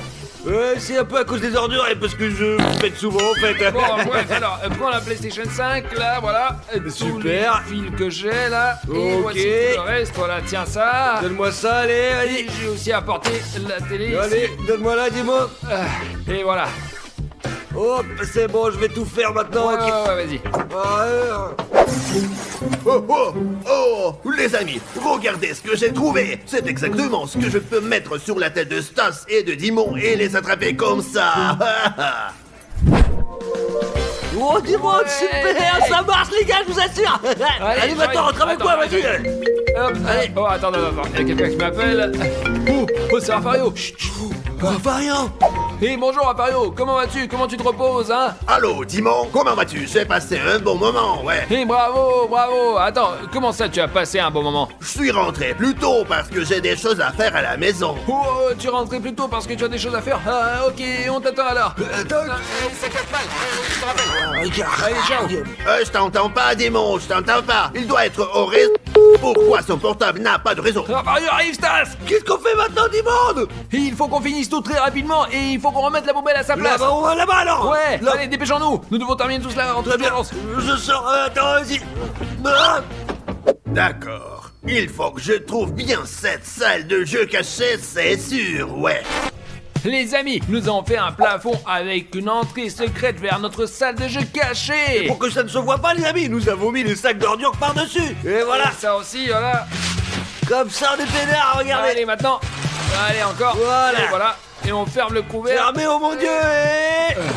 C'est un peu à cause des ordures et parce que je pète souvent en fait. Bon, ouais, alors, prends la PlayStation 5, là, voilà. Tous Super. les fils que j'ai, là. Et Ok. voici tout le reste, voilà, tiens ça. Donne-moi ça, allez, Et allez. j'ai aussi apporté la télé Allez, ici. donne-moi là, dis-moi. Et voilà. Hop, c'est bon, je vais tout faire maintenant. Ouais, ok. vas-y. Oh, les amis, regardez ce que j'ai trouvé. C'est exactement ce que je peux mettre sur la tête de Stas et de Dimon et les attraper comme ça. Oh, dis-moi, Ouais. super, ça marche les gars, je vous assure. Allez, maintenant, rentre avec moi, vas-y. Hop, allez. Oh, attends, il y a quelqu'un qui m'appelle. Oh, c'est Rafario. Chut. Variant. Hey, bonjour Rafario, comment vas-tu? Comment tu te reposes, hein? Allô, Dimon, comment vas-tu? J'ai passé un bon moment, ouais. Hey, bravo. Attends, comment ça tu as passé un bon moment? Je suis rentré plus tôt parce que j'ai des choses à faire à la maison. Oh, tu rentrais plus tôt parce que tu as des choses à faire? Ah, ok, on t'attend alors. Ça casse mal. Je te rappelle. Allez, ciao. Je t'entends pas, Dimon, je t'entends pas. Il doit être au réseau. Pourquoi son portable n'a pas de réseau? Rafario arrive, Stas. Qu'est-ce qu'on fait maintenant, dis-moi? Il faut qu'on finisse tout très rapidement et il faut qu'on remette la poubelle à sa place. Là-bas, on va là-bas alors. Ouais, Là. allez, dépêchons-nous. Nous devons terminer tout cela en toute Très bien, urgence. je sors, attends, vas-y. Ah. D'accord. Il faut que je trouve bien cette salle de jeu cachée, c'est sûr, ouais. Les amis, nous avons fait un plafond avec une entrée secrète vers notre salle de jeu cachée. Pour que ça ne se voit pas, les amis, nous avons mis les sacs d'ordures par-dessus. Et voilà, Ça aussi, voilà. comme ça, on est pénard, regardez. Allez, maintenant. Allez, encore. Voilà. Et voilà. Et on ferme le couvert. Fermé, oh mon dieu.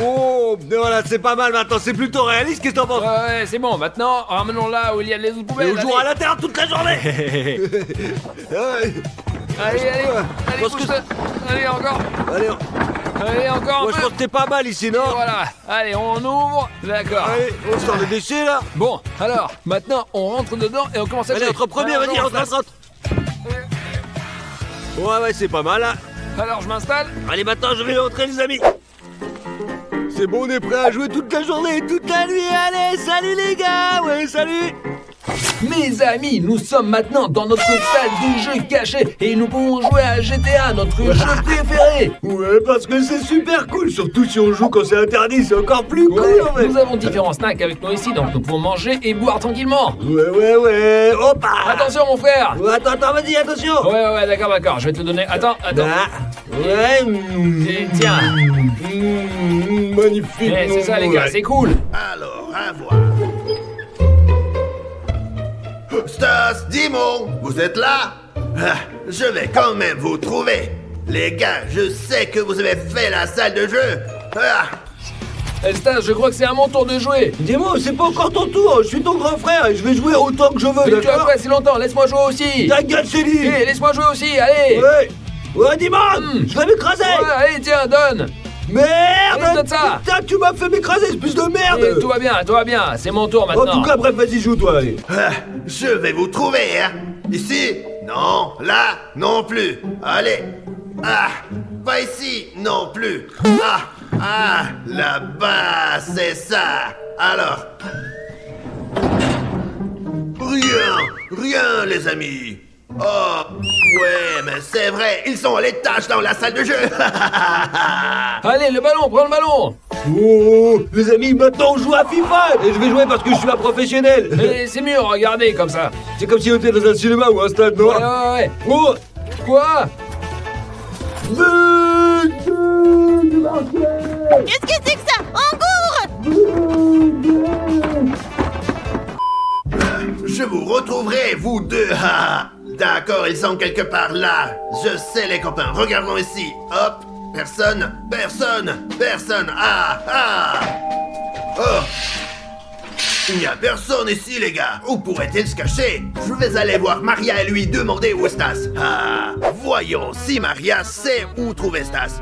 Oh, voilà, c'est pas mal maintenant, c'est plutôt réaliste, qu'est-ce que t'en penses? Ouais, c'est bon. Maintenant, ramenons là où il y a les autres Et poubelles. on jouera à Allez, l'intérieur toute la journée. allez, Parce pousse que- ça. Allez, encore. Allez, encore Moi un je peu. pense que t'es pas mal ici, Et non? voilà. Allez, on ouvre. D'accord. Allez, on sort les déchets là. Bon, alors, maintenant, on rentre dedans et on commence à Allez, jouer. entre premier, Alors, vas-y, je rentre. Ouais, c'est pas mal là. Alors, je m'installe. Allez, maintenant je vais entrer, les amis. C'est bon, on est prêt à jouer toute la journée, toute la nuit. Allez, salut les gars. Ouais, salut. Mes amis, nous sommes maintenant dans notre salle de jeu cachée et nous pouvons jouer à GTA, notre jeu préféré. Ouais, parce que c'est super cool, surtout si on joue quand c'est interdit, c'est encore plus Ouais, cool en fait. nous avons différents snacks avec nous ici, donc nous pouvons manger et boire tranquillement. Ouais. Hop. Attention, mon frère. Attends, vas-y, attention. Ouais, d'accord, je vais te donner... Attends. Ouais. Et tiens. Magnifique. Eh, c'est ça, les gars, c'est cool. Alors, à voir. Stas, Dimon, vous êtes là? Je vais quand même vous trouver. Les gars, je sais que vous avez fait la salle de jeu. Stas, je crois que c'est à mon tour de jouer. Dis-moi, c'est pas encore ton tour, je suis ton grand frère et je vais jouer autant que je veux, Mais tu as d'accord? joué assez longtemps, laisse-moi jouer aussi. Ta gueule, Chélie. Eh, laisse-moi jouer aussi, allez. Ouais, dis-moi, je vais m'écraser. Ouais, allez, tiens, donne. Merde! Allez, donne ça. Putain, tu m'as fait m'écraser, espèce de merde! Et tout va bien, c'est mon tour En maintenant. tout cas, bref, vas-y, joue, toi, allez. Ah, je vais vous trouver, hein. Ici? Non. Là? Non plus. Allez. Ah, pas ici? Non plus. Là-bas, c'est ça. Alors. Rien, les amis. Oh, ouais, mais c'est vrai, ils sont à l'étage dans la salle de jeu. Allez, le ballon, prends le ballon. Oh, les amis, maintenant on joue à FIFA! Et je vais jouer parce que je suis un professionnel! Et c'est mieux, regardez comme ça. C'est comme si on était dans un cinéma ou un stade, non? Ouais. Oh! Quoi? Qu'est-ce que c'est que ça? Angour! Je vous retrouverai, vous deux. Ah, d'accord, ils sont quelque part là. Je sais, les copains. Regardons ici. Hop. Personne. Oh. Il n'y a personne ici, les gars. Où pourrait-il se cacher? Je vais aller voir Maria et lui demander où est Stas. Ah, voyons si Maria sait où trouver Stas.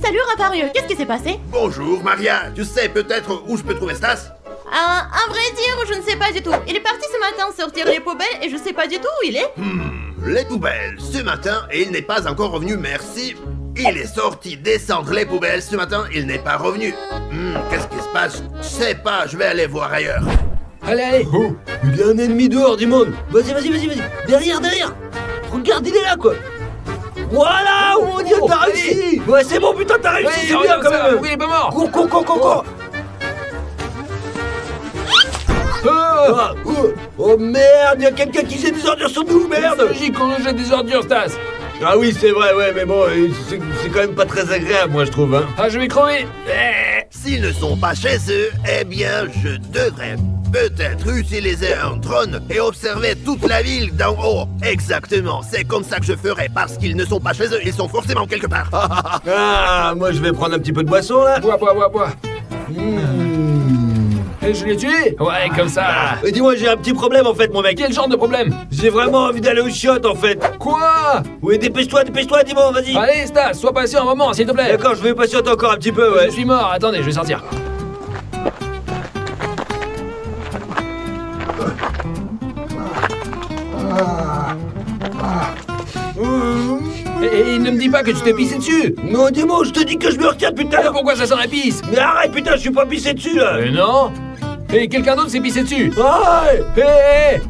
Salut Rafario, qu'est-ce qui s'est passé? Bonjour, Maria. Tu sais peut-être où je peux trouver Stas? À vrai dire, je ne sais pas du tout. Il est parti ce matin sortir les poubelles et je sais pas du tout où il est. Les poubelles ce matin et il n'est pas encore revenu, merci. Il est sorti descendre les poubelles ce matin, il n'est pas revenu. Qu'est-ce qui se passe? Je sais pas, je vais aller voir ailleurs. Allez. Oh, il y a un ennemi dehors, Dimon! Vas-y! Derrière! Regarde, il est là, quoi! Voilà! Oh mon dieu, t'as réussi! Ouais, c'est bon, putain, t'as réussi, c'est bien quand même! Il est pas mort. Cours! Oh merde, il y a quelqu'un qui jette des ordures sur nous, merde! C'est logique qu'on nous jette des ordures, Stas. Ah oui, c'est vrai, ouais, mais bon, c'est quand même pas très agréable, moi, je trouve, hein. Ah, je vais crever. S'ils ne sont pas chez eux, eh bien, je devrais peut-être utiliser un drone et observer toute la ville d'en haut. Exactement, c'est comme ça que je ferai, parce qu'ils ne sont pas chez eux, ils sont forcément quelque part. Ah, moi, je vais prendre un petit peu de boisson, là. Bois. Et je l'ai tué. Ouais, comme ça. Et dis-moi, j'ai un petit problème, en fait, mon mec. Quel genre de problème? J'ai vraiment envie d'aller aux chiottes, en fait. Quoi? Oui, dépêche-toi, dis-moi, vas-y. Allez, Stas, sois patient un moment, s'il te plaît. D'accord, je vais patienter encore un petit peu, ouais. Je suis mort, attendez, je vais sortir. Et ne me dis pas que tu t'es pissé dessus. Non, dis-moi, je te dis que je me retiens, putain. Alors pourquoi ça sent la pisse? Mais arrête, putain, je suis pas pissé dessus, là. Mais non. Et quelqu'un d'autre s'est pissé dessus. Arrête. Hé.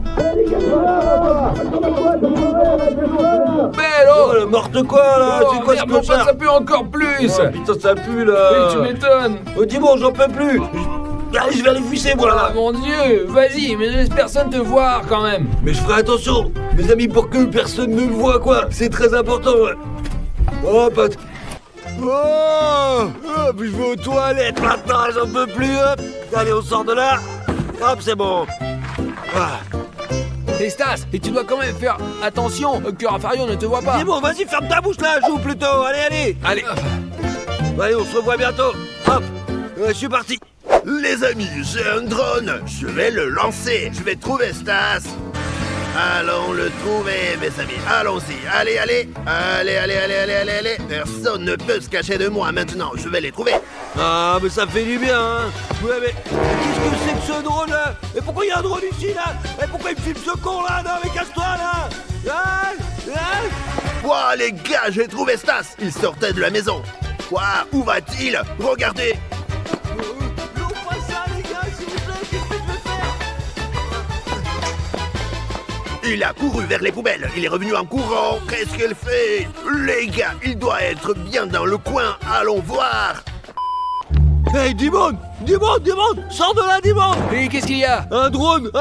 Bello. Oh, n'importe quoi, là. Oh, C'est quoi ce merde, mon pote, clochard? ça pue encore plus. Oh, putain, ça pue, là. Et tu m'étonnes. Oh, dis-moi, j'en peux plus. Allez, je vais aller fuisser, moi, Ah là. mon dieu, vas-y, mais laisse personne te voir quand même. Mais je ferai attention, mes amis, pour que personne ne me voit, quoi. C'est très important, ouais. Oh, pote. Oh, puis je vais aux toilettes maintenant, j'en peux plus, hop. Allez, on sort de là. Hop, c'est bon. Ah. Et Stas, et tu dois quand même faire attention que Rafario ne te voit pas. C'est bon, vas-y, ferme ta bouche, là, joue plutôt. Allez. Allez, on se revoit bientôt. Hop, je suis parti. Les amis, j'ai un drone. Je vais le lancer. Je vais trouver Stas. Allons le trouver, mes amis. Allons-y. Allez. Personne ne peut se cacher de moi maintenant. Je vais les trouver. Ah, mais ça fait du bien, hein. Ouais, mais qu'est-ce que c'est que ce drone, là? Et pourquoi il y a un drone ici, là? Et pourquoi il me filme ce con, là? Non, mais casse-toi, là. Ouah, les gars, j'ai trouvé Stas. Il sortait de la maison. Ouah, où va-t-il? Regardez. Non, pas ça, les gars, s'il vous plaît. Qu'est-ce que je vais faire? Il a couru vers les poubelles. Il est revenu en courant. Qu'est-ce qu'il fait? Les gars, il doit être bien dans le coin. Allons voir. Hey, Dimon, sors de là, Dimon. Et qu'est-ce qu'il y a? Un drone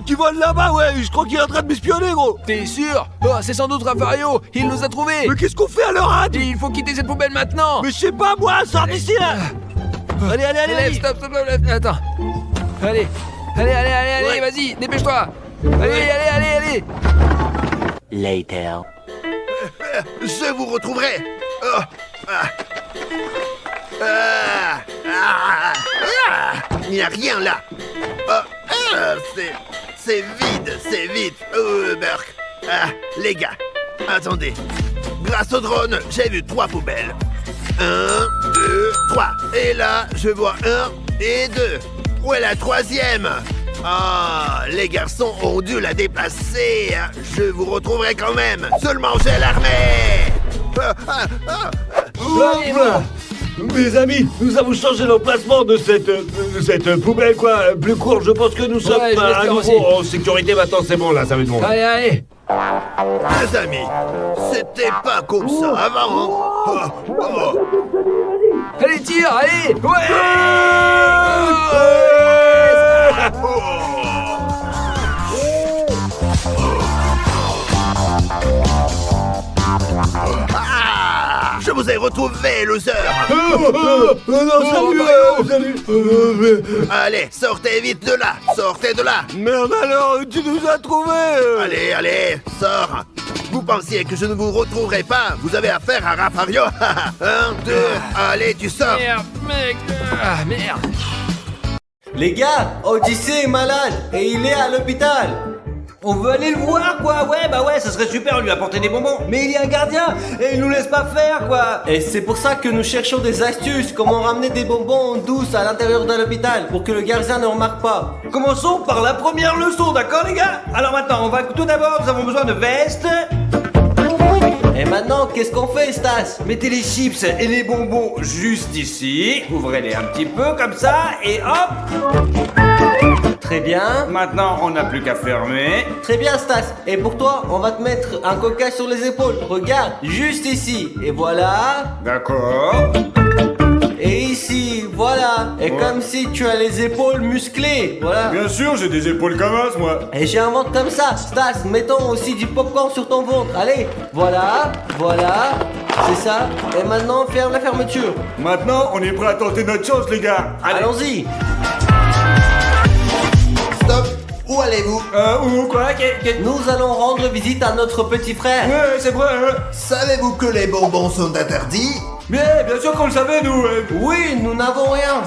qui vole là-bas, ouais. Je crois qu'il est en train de m'espionner, gros. T'es sûr? Oh, c'est sans doute Rafario. Il nous a trouvés. Mais qu'est-ce qu'on fait alors, hein? Et il faut quitter cette poubelle maintenant. Mais je sais pas, moi, sors d'ici, là. Allez. Stop, attends. Allez, Ouais. vas-y, dépêche-toi. Allez. Later. Je vous retrouverai. Oh. Il n'y a rien là. C'est vide. Burk. Les gars, Attendez. Grâce au drone, j'ai vu 3 poubelles. 1, 2, 3. Et là, je vois 1 et 2. Où est la 3e? Ah, les garçons ont dû la déplacer. Je vous retrouverai quand même. Seulement j'ai l'armée. Hop là. Mes amis, nous avons changé l'emplacement de cette poubelle, quoi. Plus court, je pense que nous sommes Ouais, je à l'espère nouveau aussi. en sécurité maintenant, c'est bon, là, ça va être bon. Allez, allez. Les amis, c'était pas comme ça avant. Hein. Allez, tire, allez. Ouais. Ah, je vous ai retrouvé, loser. Non, salut. Allez, sortez vite de là. Sortez de là. Merde alors, tu nous as trouvés. Allez, allez, sors. Vous pensiez que je ne vous retrouverais pas? Vous avez affaire à Rafario. 1, 2, allez, tu sors. Merde, mec. Ah, merde. Les gars, Odyssée est malade et il est à l'hôpital. On veut aller le voir, quoi. Ouais, ça serait super, lui apporter des bonbons. Mais il y a un gardien et il nous laisse pas faire, quoi. Et c'est pour ça que nous cherchons des astuces, comment ramener des bonbons douces à l'intérieur de l'hôpital pour que le gardien ne remarque pas. Commençons par la première leçon, d'accord, les gars? Alors maintenant, on va tout d'abord, nous avons besoin de vestes. Et maintenant, qu'est-ce qu'on fait, Stas? Mettez les chips et les bonbons juste ici. Ouvrez-les un petit peu comme ça et hop. Très bien. Maintenant, on n'a plus qu'à fermer. Très bien, Stas. Et pour toi, on va te mettre un coca sur les épaules. Regarde, juste ici. Et voilà. D'accord. Et ici, voilà. Et comme si tu as les épaules musclées. Voilà. Bien sûr, j'ai des épaules comme as, moi. Et j'ai un ventre comme ça. Stas, mettons aussi du popcorn sur ton ventre. Allez, voilà. C'est ça. Et maintenant, ferme la fermeture. Maintenant, on est prêt à tenter notre chance, les gars. Allons-y. Stop. Où allez-vous? Ou quoi? Nous allons rendre visite à notre petit frère. Ouais, c'est vrai. Savez-vous que les bonbons sont interdits? Mais bien sûr qu'on le savait, nous. Oui, nous n'avons rien.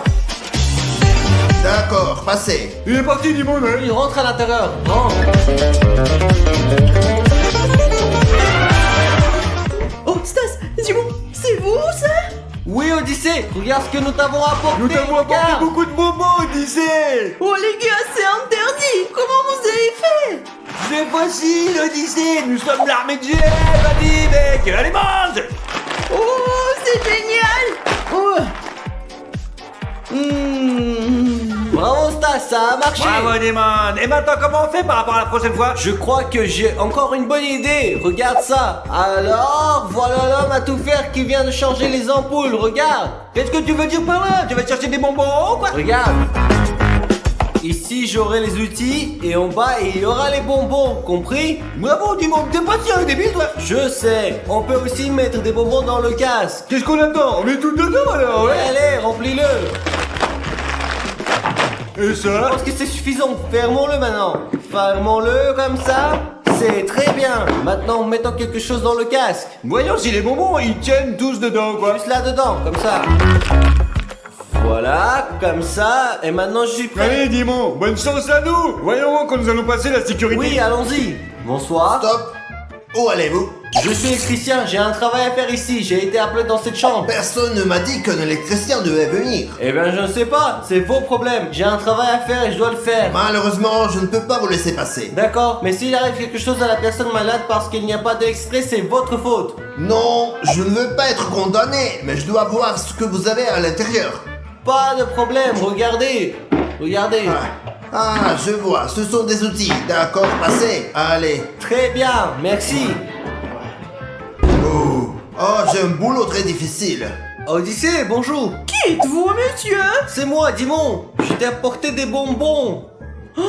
D'accord, passez. Il est parti, Dimon. Il rentre à l'intérieur. Rentre. Oh, Stas, dis-moi, c'est vous, ça? Oui, Odyssée, regarde ce que nous t'avons apporté. Nous t'avons apporté regarde. beaucoup de bonbons, Odyssée. Oh, les gars, c'est interdit. Comment vous avez fait? C'est facile, Odyssée. Nous sommes l'armée de GM. Vas-y, mec. Allez, mange. Oh, c'est génial. Oh. Bravo, Stas, ça a marché. Bravo, Demon. Et maintenant, comment on fait par rapport à la prochaine fois? Je crois que j'ai encore une bonne idée. Regarde ça. Alors, voilà l'homme à tout faire qui vient de changer les ampoules. Regarde. Qu'est-ce que tu veux dire par là? Tu vas chercher des bonbons ou quoi? Regarde. Ici, j'aurai les outils et en bas, il y aura les bonbons. Compris? Bravo, Dimon. T'es pas si un débile, toi. Je sais. On peut aussi mettre des bonbons dans le casque. Qu'est-ce qu'on a dedans? On met tout dedans, alors, ouais. Allez, remplis-le. Et Je ça? pense que c'est suffisant. Fermons-le maintenant. Fermons-le comme ça. C'est très bien. Maintenant, mettons quelque chose dans le casque. Voyons si les bonbons, ils tiennent tous dedans, quoi. Juste là-dedans, comme ça. Voilà, comme ça. Et maintenant, je suis prêt. Allez, Dimon, bonne chance à nous. Voyons quand nous allons passer la sécurité. Oui, allons-y. Bonsoir. Stop. Où allez-vous? Je suis électricien, j'ai un travail à faire ici. J'ai été appelé dans cette chambre. Personne ne m'a dit qu'un électricien devait venir. Eh bien, je ne sais pas. C'est vos problèmes. J'ai un travail à faire et je dois le faire. Malheureusement, je ne peux pas vous laisser passer. D'accord, mais s'il arrive quelque chose à la personne malade parce qu'il n'y a pas d'extrait, c'est votre faute. Non, je ne veux pas être condamné, mais je dois voir ce que vous avez à l'intérieur. Pas de problème, regardez. Regardez. Ah, je vois, ce sont des outils. D'accord, passez. Allez. Très bien, merci. Oh, j'ai un boulot très difficile. Odyssée, bonjour. Qui êtes-vous, monsieur? C'est moi, Dimon. Je t'ai apporté des bonbons. Oh,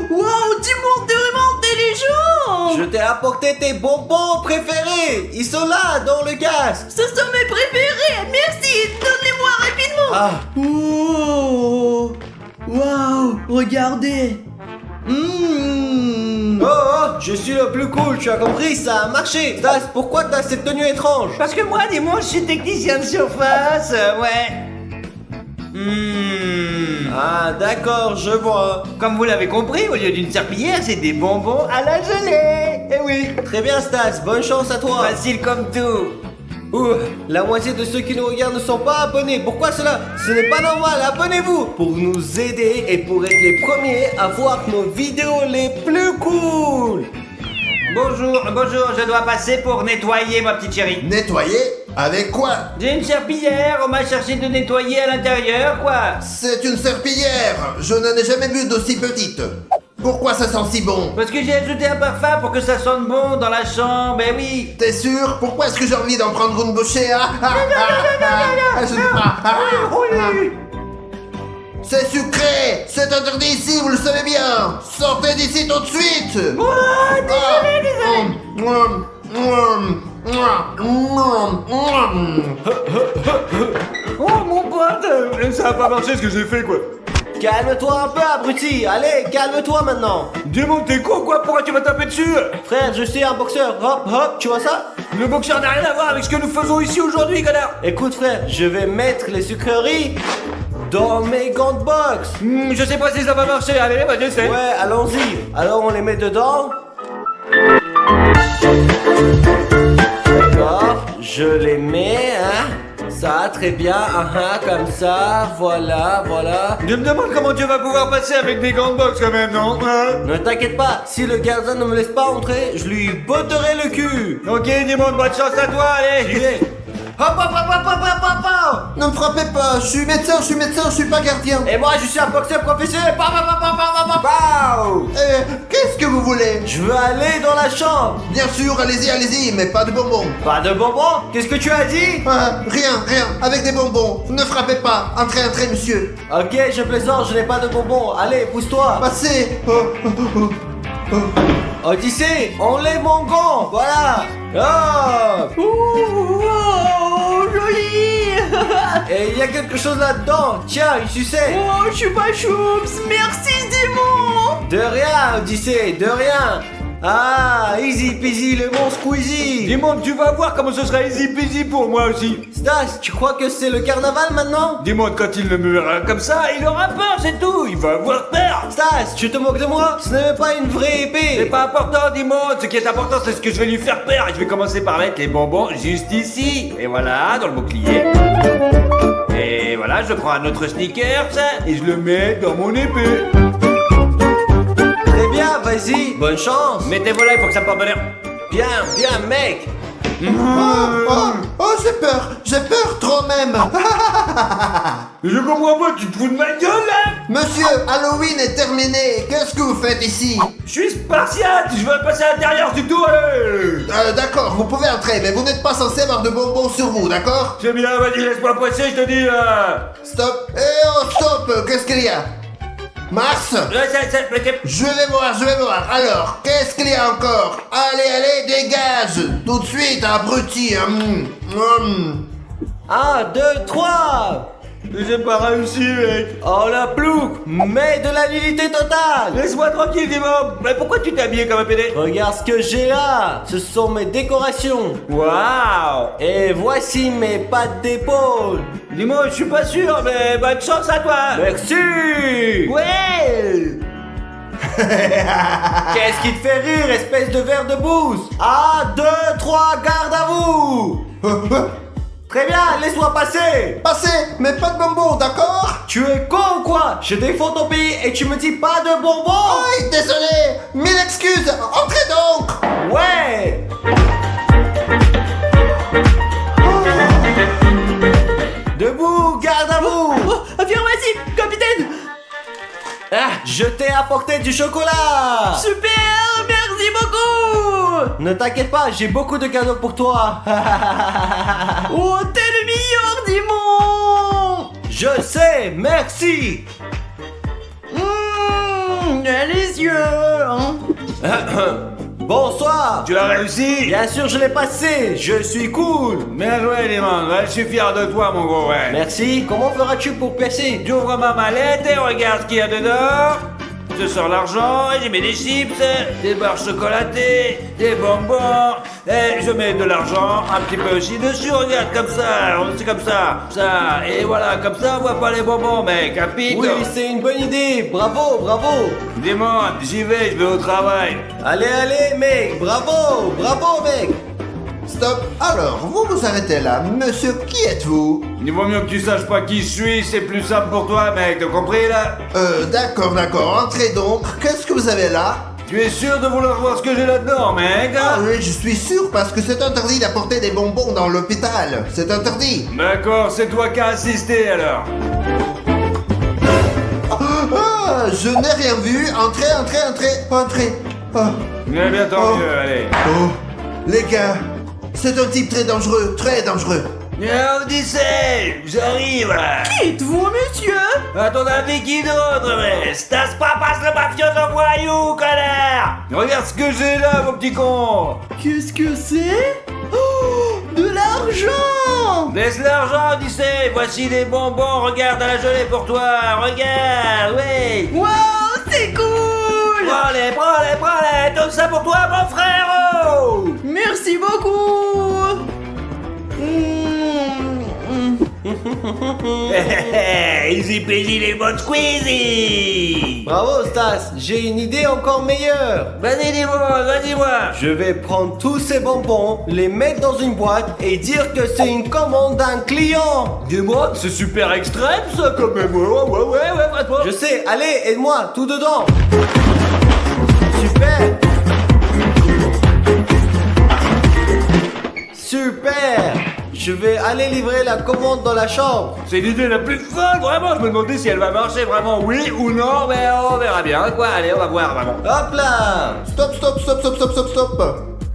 wow, dis-moi, t'es vraiment intelligent. Je t'ai apporté tes bonbons préférés. Ils sont là, dans le casque. Ce sont mes préférés. Merci, donne-les-moi rapidement. Ah. Oh, wow, regardez. Oh, je suis le plus cool, tu as compris, ça a marché. Stas, pourquoi t'as cette tenue étrange? Parce que moi, dis-moi, je suis technicien de surface, ouais. Ah, d'accord, je vois. Comme vous l'avez compris, au lieu d'une serpillière, c'est des bonbons à la gelée. Eh oui. Très bien, Stas, bonne chance à toi. Facile comme tout. Ouh, la moitié de ceux qui nous regardent ne sont pas abonnés. Pourquoi cela? Ce n'est pas normal. Abonnez-vous pour nous aider et pour être les premiers à voir nos vidéos les plus cool. Bonjour, je dois passer pour nettoyer ma petite chérie. Nettoyer? Avec quoi? J'ai une serpillière, on m'a cherché de nettoyer à l'intérieur, quoi. C'est une serpillière. Je n'en ai jamais vu d'aussi petite. Pourquoi ça sent si bon? Parce que j'ai ajouté un parfum pour que ça sente bon dans la chambre, eh oui. T'es sûr? Pourquoi est-ce que j'ai envie d'en prendre une bouchée? C'est sucré! C'est interdit ici, vous le savez bien! Sortez d'ici tout de suite! Oh mon pote, ça a pas marché ce que j'ai fait, quoi. Calme-toi un peu, abruti. Allez, calme-toi maintenant. Dis-moi, t'es con, quoi? Pourquoi tu vas taper dessus? Frère, je suis un boxeur. Hop, hop, tu vois ça? Le boxeur n'a rien à voir avec ce que nous faisons ici aujourd'hui, connard. Écoute, frère, je vais mettre les sucreries dans mes gants de boxe. Je sais pas si ça va marcher, allez, vas-y, j'essaie. Ouais, allons-y. Alors on les met dedans. D'accord, je les mets, hein. Ça, très bien, comme ça, voilà. Je me demande comment tu vas pouvoir passer avec des gants de boxe quand même, non? Ne t'inquiète pas, si le gardien ne me laisse pas entrer, je lui botterai le cul. Ok, dis-moi, bonne chance à toi, allez. J'y vais. Hop, hop, hop, hop, hop, hop, hop, hop. Ne me frappez pas, je suis médecin, je suis pas gardien. Et moi, je suis un boxeur professionnel. Pow, pow, pow, pow, pow, pow. Qu'est-ce que vous voulez? Je veux aller dans la chambre. Bien sûr, allez-y, mais pas de bonbons. Pas de bonbons? Qu'est-ce que tu as dit? Rien, avec des bonbons. Ne frappez pas, entrez, monsieur. Ok, je plaisante, je n'ai pas de bonbons. Allez, pousse-toi. Passez. Odyssée, enlève mon gant. Voilà. Oh. Oh, joli. Et il y a quelque chose là-dedans. Tiens, une sucette. Oh, Choupa Choups, merci Dimon. De rien, Odyssée, de rien. Ah, easy peasy, le bon squeezy. Dis-moi, tu vas voir comment ce sera easy peasy pour moi aussi. Stas, tu crois que c'est le carnaval maintenant? Dis-moi, quand il me verra comme ça, il aura peur, c'est tout. Il va avoir peur. Stas, tu te moques de moi? Ce n'est pas une vraie épée. C'est pas important, dis-moi. Ce qui est important, c'est ce que je vais lui faire peur. Et je vais commencer par mettre les bonbons juste ici. Et voilà, dans le bouclier. Et voilà, je prends un autre sneaker, ça, et je le mets dans mon épée. Très bien, vas-y, bonne chance. Mettez-vous là, il faut que ça me porte bonheur. Bien, mec. Oh, j'ai peur trop même. Je comprends pas, tu te fous de ma gueule là? Monsieur, Halloween est terminé. Qu'est-ce que vous faites ici? Je suis spartiate, je veux passer à l'intérieur du tout, allez. D'accord, vous pouvez entrer, mais vous n'êtes pas censé avoir de bonbons sur vous, d'accord? C'est bien, vas-y, laisse-moi passer, je te dis Stop. Stop, qu'est-ce qu'il y a? Mars? Je vais voir. Alors, qu'est-ce qu'il y a encore? Allez, dégage! Tout de suite, abruti! 1, 2, 3. J'ai pas réussi, mec. Oh la plouc, mais de la nullité totale. Laisse-moi tranquille, dis-moi. Mais pourquoi tu t'es habillé comme un PD? Regarde ce que j'ai là. Ce sont mes décorations. Waouh. Et voici mes pattes d'épaule. Dis-moi, je suis pas sûr, mais bonne chance à toi. Merci. Ouais. Qu'est-ce qui te fait rire, espèce de verre de bouse? 1, 2, 3, garde à vous. Très bien, laisse-moi passer. Passez, mais pas de bonbons, d'accord? Tu es con ou quoi? Je défends ton pays et tu me dis pas de bonbons? Oui, désolé. 1000 excuses. Entrez donc. Ouais. Debout, garde à vous. Affirmatif, capitaine. Je t'ai apporté du chocolat. Super, merci beaucoup. Ne t'inquiète pas, j'ai beaucoup de cadeaux pour toi. Oh, t'es le meilleur, Dimon. Je sais, merci. Délicieux. Bonsoir. Tu as réussi? Bien sûr, je l'ai passé. Je suis cool. Bien joué, Dimon. Je suis fier de toi, mon gros, ouais. Merci. Comment feras-tu pour percer? J'ouvre ma mallette et regarde ce qu'il y a dedans. Je sors l'argent et j'y mets des chips, des barres chocolatées, des bonbons. Et je mets de l'argent un petit peu aussi dessus, regarde, comme ça. C'est comme ça. Ça. Et voilà, comme ça, on voit pas les bonbons, mec. Capite? Oui, c'est une bonne idée. Bravo, bravo. Démon, j'y vais, je vais au travail. Allez, allez, mec. Bravo, bravo, mec. Stop. Alors, vous vous arrêtez là. Monsieur, qui êtes-vous? Il vaut mieux que tu saches pas qui je suis, c'est plus simple pour toi, mec. T'as compris, là? D'accord. Entrez donc. Qu'est-ce que vous avez là? Tu es sûr de vouloir voir ce que j'ai là-dedans, mec? Ah oui, je suis sûr parce que c'est interdit d'apporter des bonbons dans l'hôpital. C'est interdit. D'accord, c'est toi qui as assisté, alors. Ah, je n'ai rien vu. Entrez. Ah. Eh bien, tant mieux, allez. Oh, les gars, c'est un type très dangereux. Odyssey, j'arrive là. Qui êtes-vous, monsieur? À ton avis, qui d'autre, mais Stas Papas le mafioso voyou, connard. Regarde ce que j'ai là, mon petit con. Qu'est-ce que c'est? Oh, de l'argent! Laisse l'argent, Odyssey. Voici des bonbons, regarde à la gelée pour toi. Regarde, oui. Wow, c'est cool! Prends-les, tout ça pour toi, mon frère. Merci beaucoup! Easy peasy les bonnes squeezy. Bravo, Stas. J'ai une idée encore meilleure. Vas-y, dis-moi. Je vais prendre tous ces bonbons, les mettre dans une boîte et dire que c'est une commande d'un client. Dis-moi, c'est super extrême ça quand même. Ouais, vraiment. Je sais, allez, aide-moi, tout dedans. Super. Je vais aller livrer la commande dans la chambre. C'est l'idée la plus folle, vraiment. Je me demandais si elle va marcher vraiment, oui ou non, mais on verra bien. Quoi, allez, on va voir vraiment. Hop là. Stop.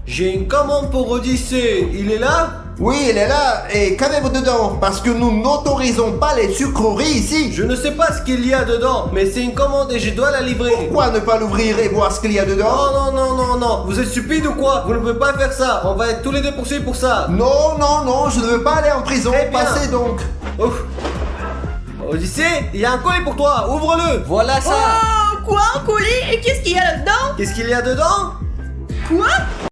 J'ai une commande pour Odyssey. Il est là? Oui, il est là. Et qu'avez-vous dedans? Parce que nous n'autorisons pas les sucreries ici. Je ne sais pas ce qu'il y a dedans, mais c'est une commande et je dois la livrer. Pourquoi ne pas l'ouvrir et voir ce qu'il y a dedans? Oh non. Vous êtes stupide ou quoi? Vous ne pouvez pas faire ça. On va être tous les deux poursuivis pour ça. Non, je ne veux pas aller en prison. Très bien. Passez donc. Ouf. Odyssey, il y a un colis pour toi. Ouvre-le. Voilà ça. Oh, quoi, un colis? Et qu'est-ce qu'il y a là-dedans? Qu'est-ce qu'il y a dedans? Quoi?